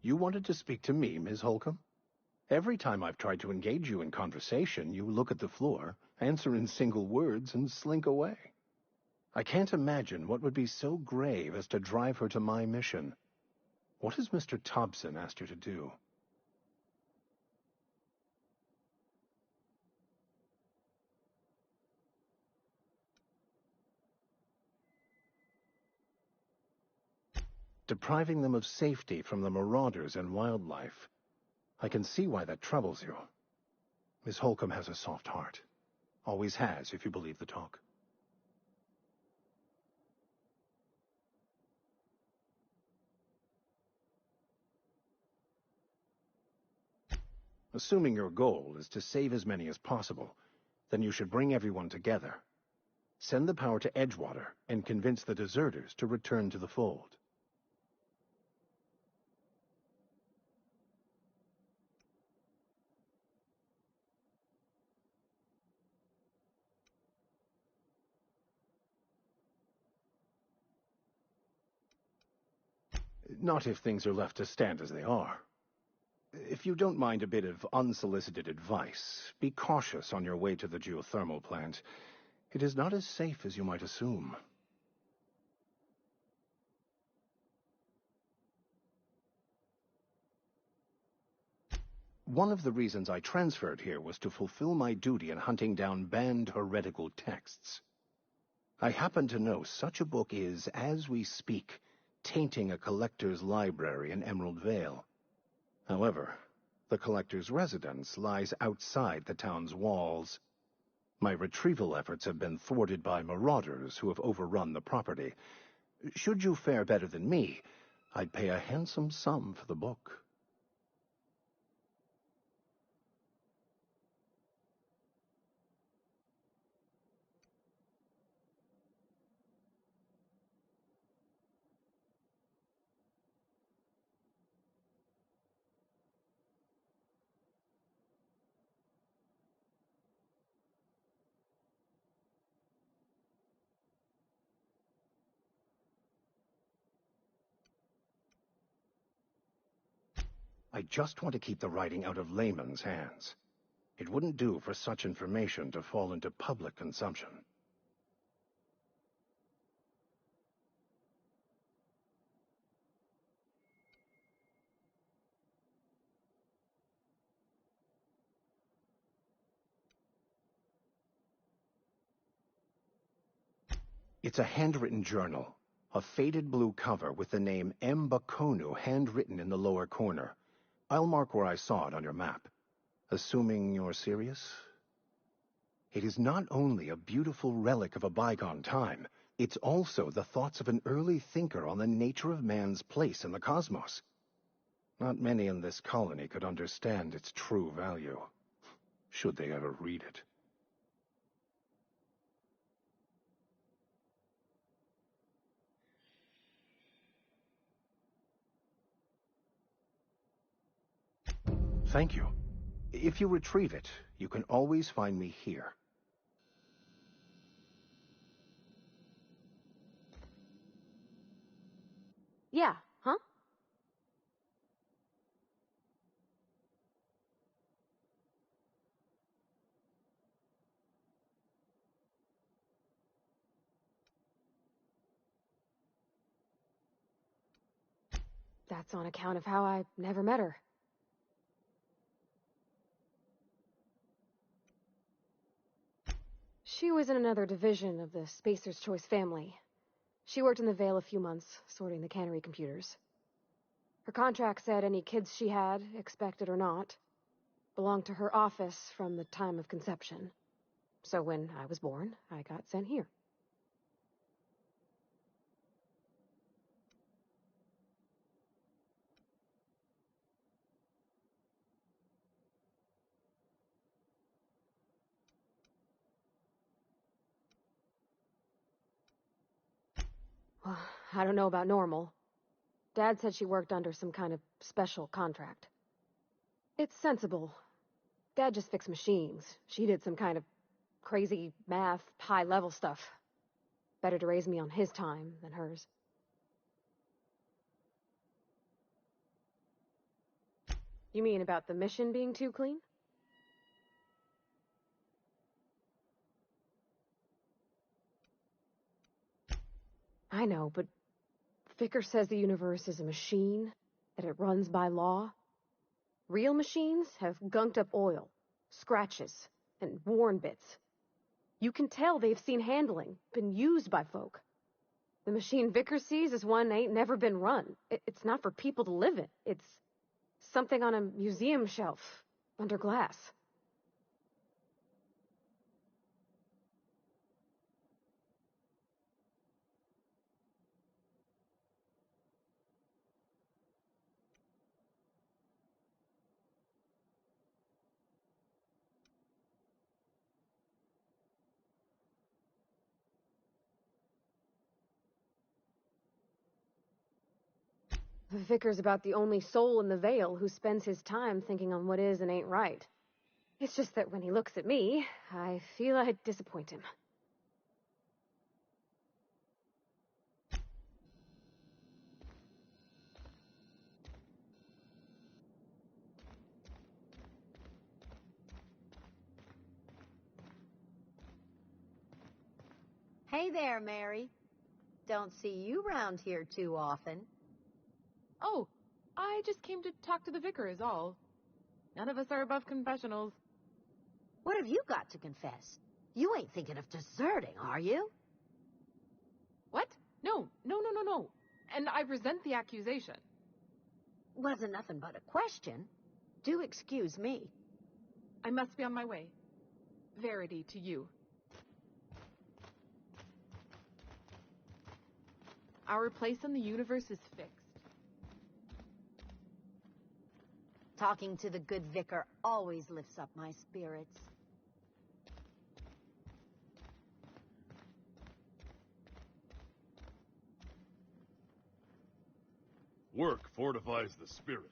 You wanted to speak to me, Ms. Holcomb? Every time I've tried to engage you in conversation, you look at the floor, answer in single words, and slink away. I can't imagine what would be so grave as to drive her to my mission. What has Mr. Thompson asked you to do? Depriving them of safety from the marauders and wildlife. I can see why that troubles you. Miss Holcomb has a soft heart. Always has, if you believe the talk. Assuming your goal is to save as many as possible, then you should bring everyone together. Send the power to Edgewater and convince the deserters to return to the fold. Not if things are left to stand as they are. If you don't mind a bit of unsolicited advice, be cautious on your way to the geothermal plant. It is not as safe as you might assume. One of the reasons I transferred here was to fulfill my duty in hunting down banned heretical texts. I happen to know such a book is, as we speak, tainting a collector's library in Emerald Vale. However, the collector's residence lies outside the town's walls. My retrieval efforts have been thwarted by marauders who have overrun the property. Should you fare better than me, I'd pay a handsome sum for the book. I just want to keep the writing out of layman's hands. It wouldn't do for such information to fall into public consumption. It's a handwritten journal, a faded blue cover with the name M. Bakonu handwritten in the lower corner. I'll mark where I saw it on your map. Assuming you're serious? It is not only a beautiful relic of a bygone time, it's also the thoughts of an early thinker on the nature of man's place in the cosmos. Not many in this colony could understand its true value, should they ever read it. Thank you. If you retrieve it, you can always find me here. Yeah, huh? That's on account of how I never met her. She was in another division of the Spacer's Choice family. She worked in the Vale a few months, sorting the cannery computers. Her contract said any kids she had, expected or not, belonged to her office from the time of conception. So when I was born, I got sent here. Well, I don't know about normal. Dad said she worked under some kind of special contract. It's sensible. Dad just fixed machines. She did some kind of crazy math, high-level stuff. Better to raise me on his time than hers. You mean about the mission being too clean? I know, but Vicker says the universe is a machine, that it runs by law. Real machines have gunked up oil, scratches, and worn bits. You can tell they've seen handling, been used by folk. The machine Vicker sees is one ain't never been run. It's not for people to live in. It's something on a museum shelf, under glass. Vicar's about the only soul in the Vale who spends his time thinking on what is and ain't right. It's just that when he looks at me, I feel I'd disappoint him. Hey there, Mary. Don't see you round here too often. Oh, I just came to talk to the vicar is all. None of us are above confessionals. What have you got to confess? You ain't thinking of deserting, are you? What? No. And I resent the accusation. Wasn't nothing but a question. Do excuse me. I must be on my way. Verity to you. Our place in the universe is fixed. Talking to the good vicar always lifts up my spirits. Work fortifies the spirit.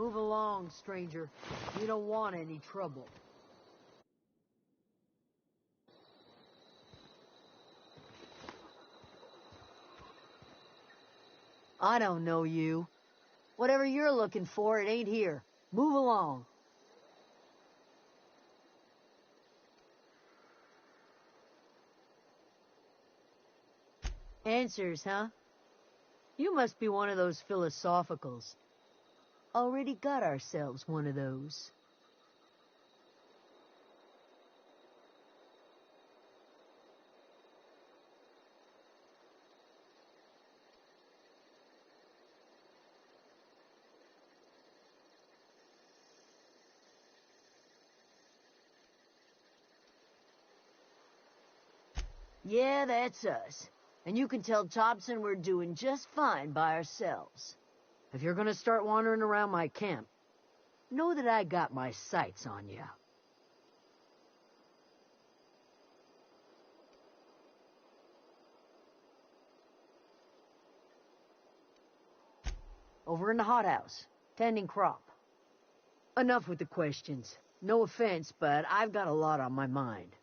Move along, stranger. You don't want any trouble. I don't know you. Whatever you're looking for, it ain't here. Move along. Answers, huh? You must be one of those philosophicals. Already got ourselves one of those. Yeah, that's us. And you can tell Thompson we're doing just fine by ourselves. If you're gonna start wandering around my camp, know that I got my sights on you. Over in the hothouse, tending crop. Enough with the questions. No offense, but I've got a lot on my mind.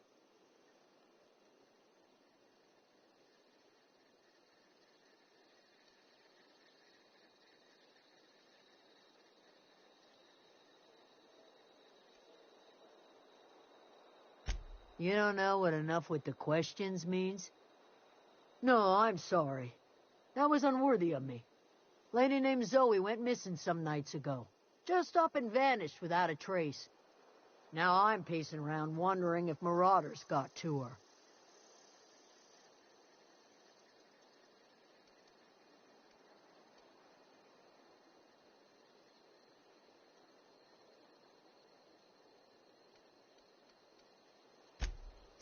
You don't know what enough with the questions means? No, I'm sorry. That was unworthy of me. Lady named Zoe went missing some nights ago. Just up and vanished without a trace. Now I'm pacing around wondering if marauders got to her.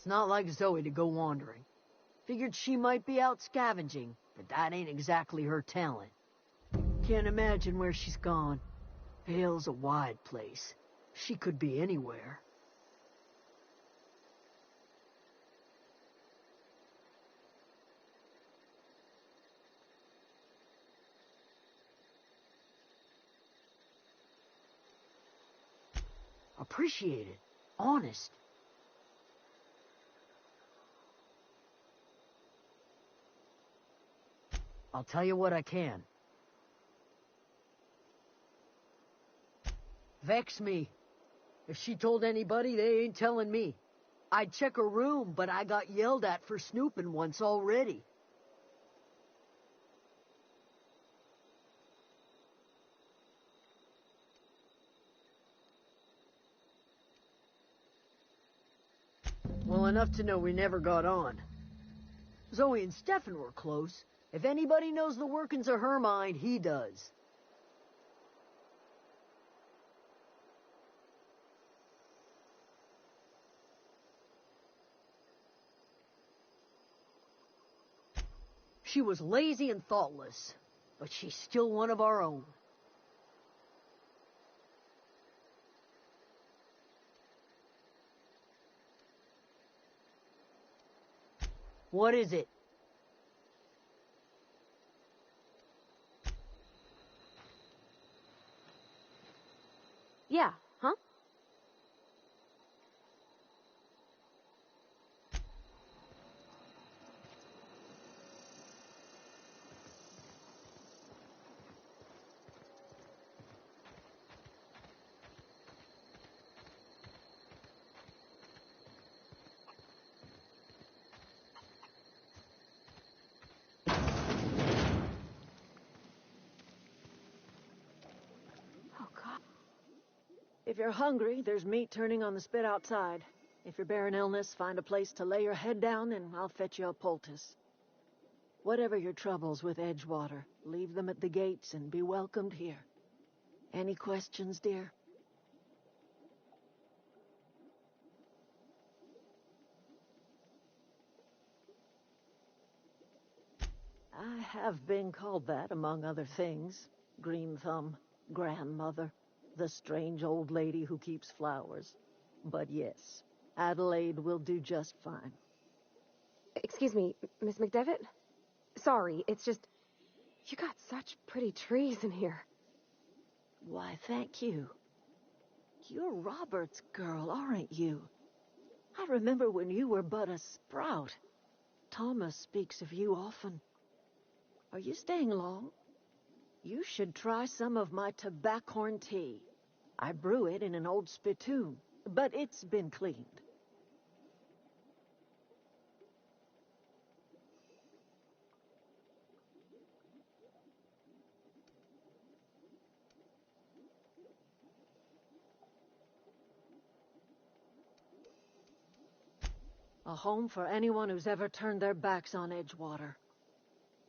It's not like Zoe to go wandering. Figured she might be out scavenging, but that ain't exactly her talent. Can't imagine where she's gone. Hale's a wide place. She could be anywhere. Appreciate it. Honest. I'll tell you what I can. Vex me. If she told anybody, they ain't telling me. I'd check her room, but I got yelled at for snooping once already. Well, enough to know we never got on. Zoe and Stefan were close. If anybody knows the workings of her mind, he does. She was lazy and thoughtless, but she's still one of our own. What is it? Yeah, huh? If you're hungry, there's meat turning on the spit outside. If you're bearing illness, find a place to lay your head down and I'll fetch you a poultice. Whatever your troubles with Edgewater, leave them at the gates and be welcomed here. Any questions, dear? I have been called that, among other things. Green Thumb, grandmother, the strange old lady who keeps flowers. But yes, Adelaide will do just fine. Excuse me, Miss McDevitt? Sorry, it's just... You got such pretty trees in here. Why, thank you. You're Robert's girl, aren't you? I remember when you were but a sprout. Thomas speaks of you often. Are you staying long? You should try some of my tobaccorn tea. I brew it in an old spittoon, but it's been cleaned. A home for anyone who's ever turned their backs on Edgewater.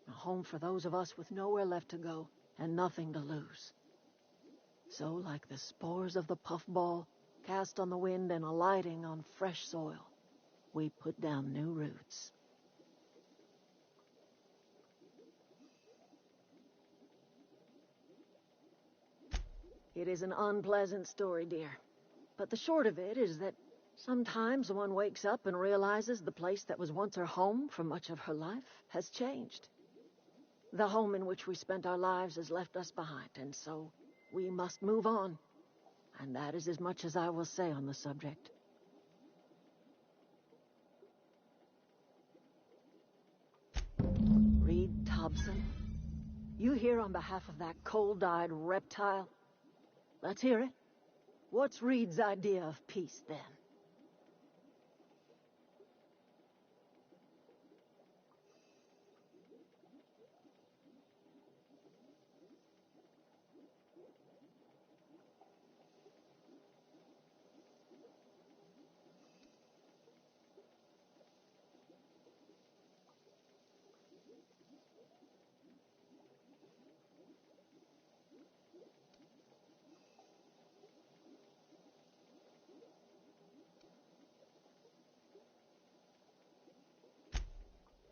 A home for those of us with nowhere left to go and nothing to lose. So, like the spores of the puffball, cast on the wind and alighting on fresh soil, we put down new roots. It is an unpleasant story, dear. But the short of it is that sometimes one wakes up and realizes the place that was once her home for much of her life has changed. The home in which we spent our lives has left us behind, and so we must move on. And that is as much as I will say on the subject. Reed Thompson, you here on behalf of that cold-eyed reptile? Let's hear it. What's Reed's idea of peace, then?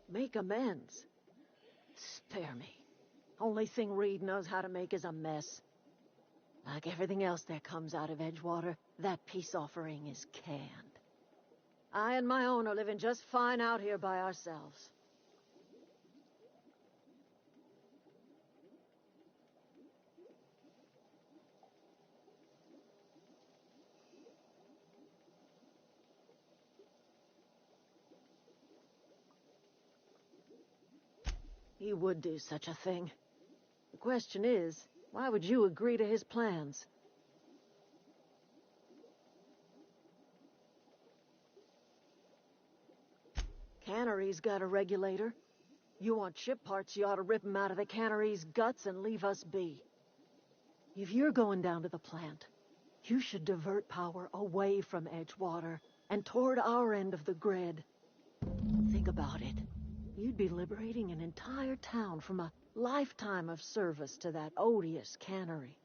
Make amends? Spare me. Only thing Reed knows how to make is a mess. Like everything else that comes out of Edgewater, that peace offering is canned. I and my own are living just fine out here by ourselves. He would do such a thing. The question is, why would you agree to his plans? Cannery's got a regulator. You want ship parts, you ought to rip 'em out of the cannery's guts and leave us be. If you're going down to the plant, you should divert power away from Edgewater and toward our end of the grid. Think about it. You'd be liberating an entire town from a lifetime of service to that odious cannery.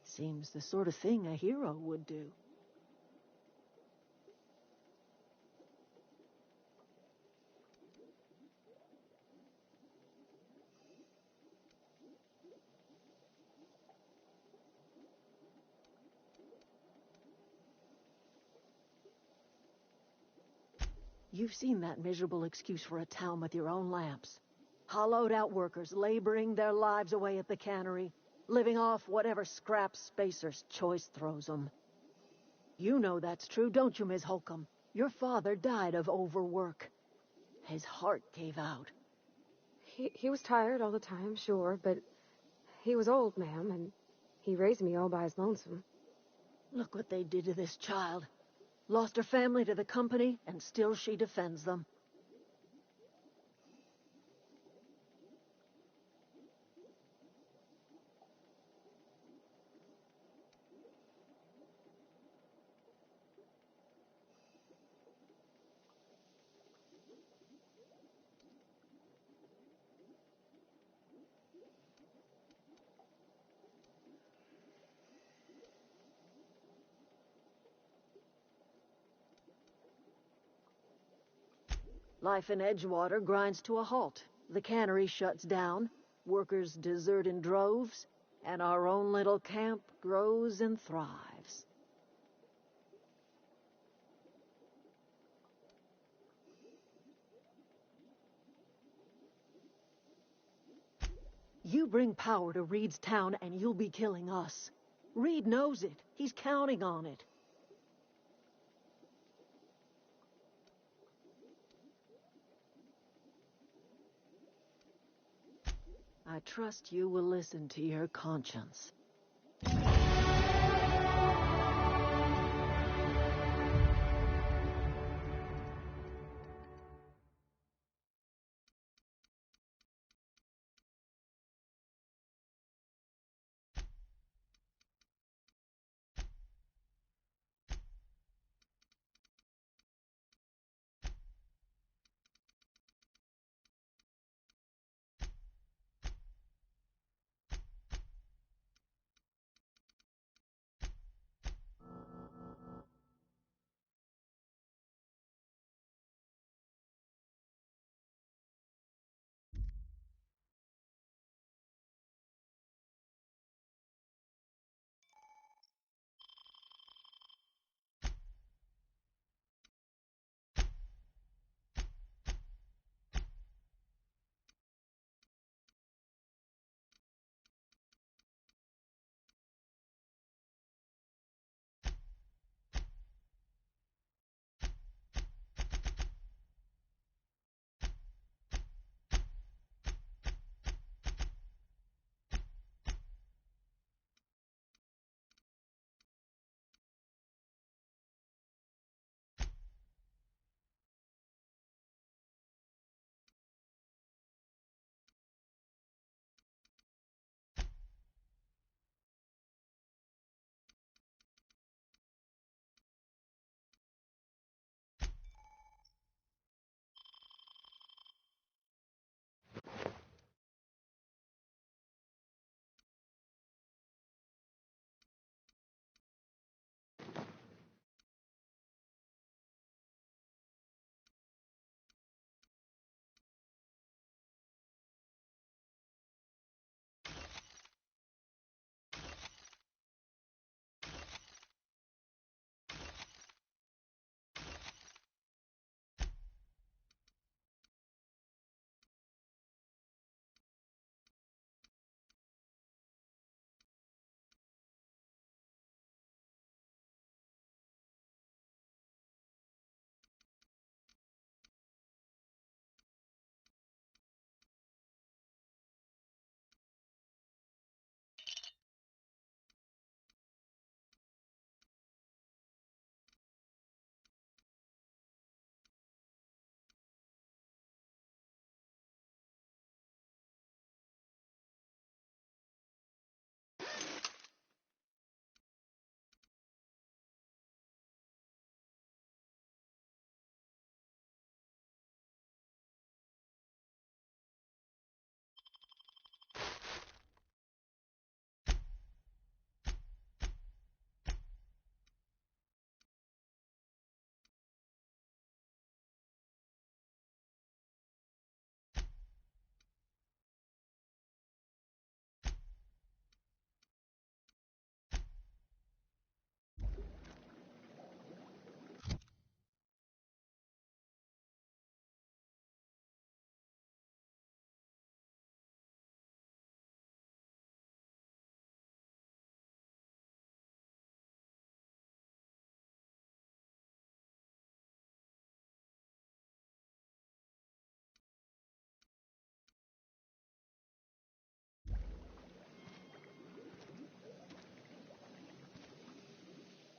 Seems the sort of thing a hero would do. You've seen that miserable excuse for a town with your own lamps. Hollowed-out workers laboring their lives away at the cannery, living off whatever scrap Spacer's choice throws them. You know that's true, don't you, Miss Holcomb? Your father died of overwork. His heart gave out. He was tired all the time, sure, but he was old, ma'am, and he raised me all by his lonesome. Look what they did to this child. Lost her family to the company, and still she defends them. Life in Edgewater grinds to a halt. The cannery shuts down, workers desert in droves, and our own little camp grows and thrives. You bring power to Reed's town and you'll be killing us. Reed knows it. He's counting on it. I trust you will listen to your conscience.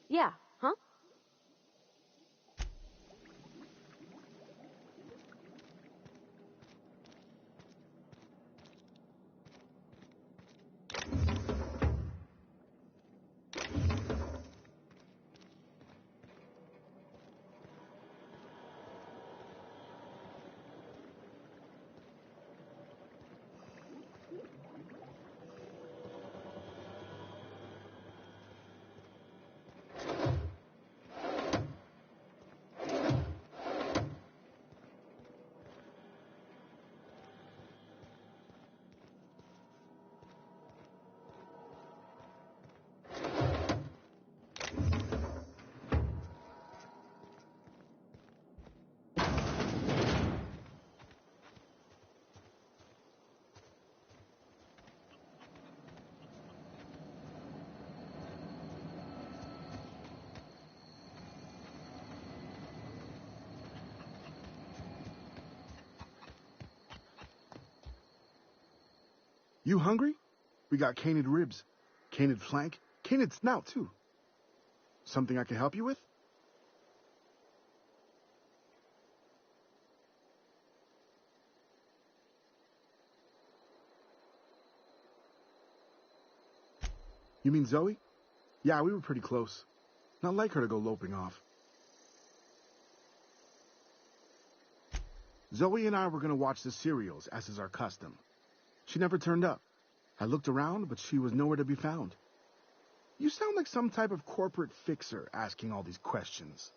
Yeah, huh? You hungry? We got canid ribs, canid flank, canid snout, too. Something I can help you with? You mean Zoe? Yeah, we were pretty close. Not like her to go loping off. Zoe and I were going to watch the serials, as is our custom. She never turned up. I looked around, but she was nowhere to be found. You sound like some type of corporate fixer asking all these questions.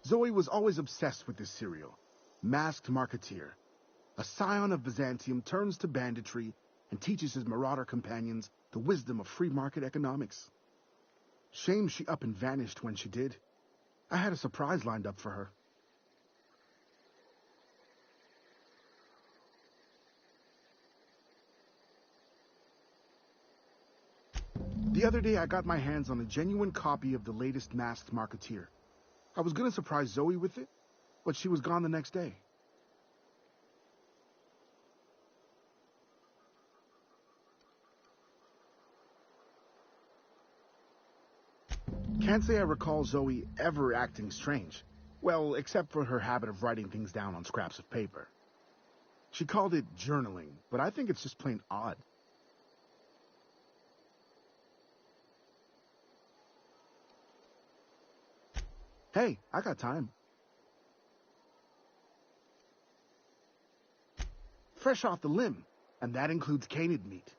Zoe was always obsessed with this serial. Masked Marketeer. A scion of Byzantium turns to banditry and teaches his marauder companions the wisdom of free market economics. Shame she up and vanished when she did. I had a surprise lined up for her. The other day I got my hands on a genuine copy of the latest Masked Marketeer. I was going to surprise Zoe with it, but she was gone the next day. Can't say I recall Zoe ever acting strange. Well, except for her habit of writing things down on scraps of paper. She called it journaling, but I think it's just plain odd. Hey, I got time. Fresh off the limb, and that includes canid meat.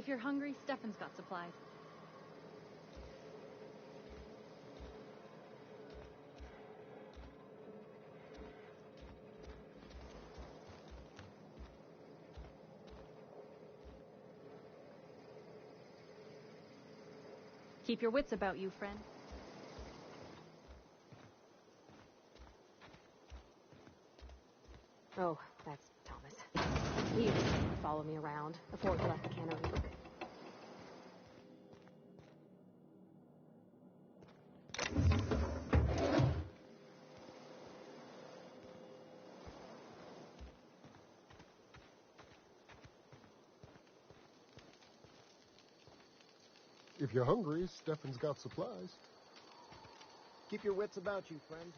you're hungry, Stefan's got supplies. Keep your wits about you, friend. Oh, that's Thomas. He used to follow me around before he left the cannery. If you're hungry, Stefan's got supplies. Keep your wits about you, friend.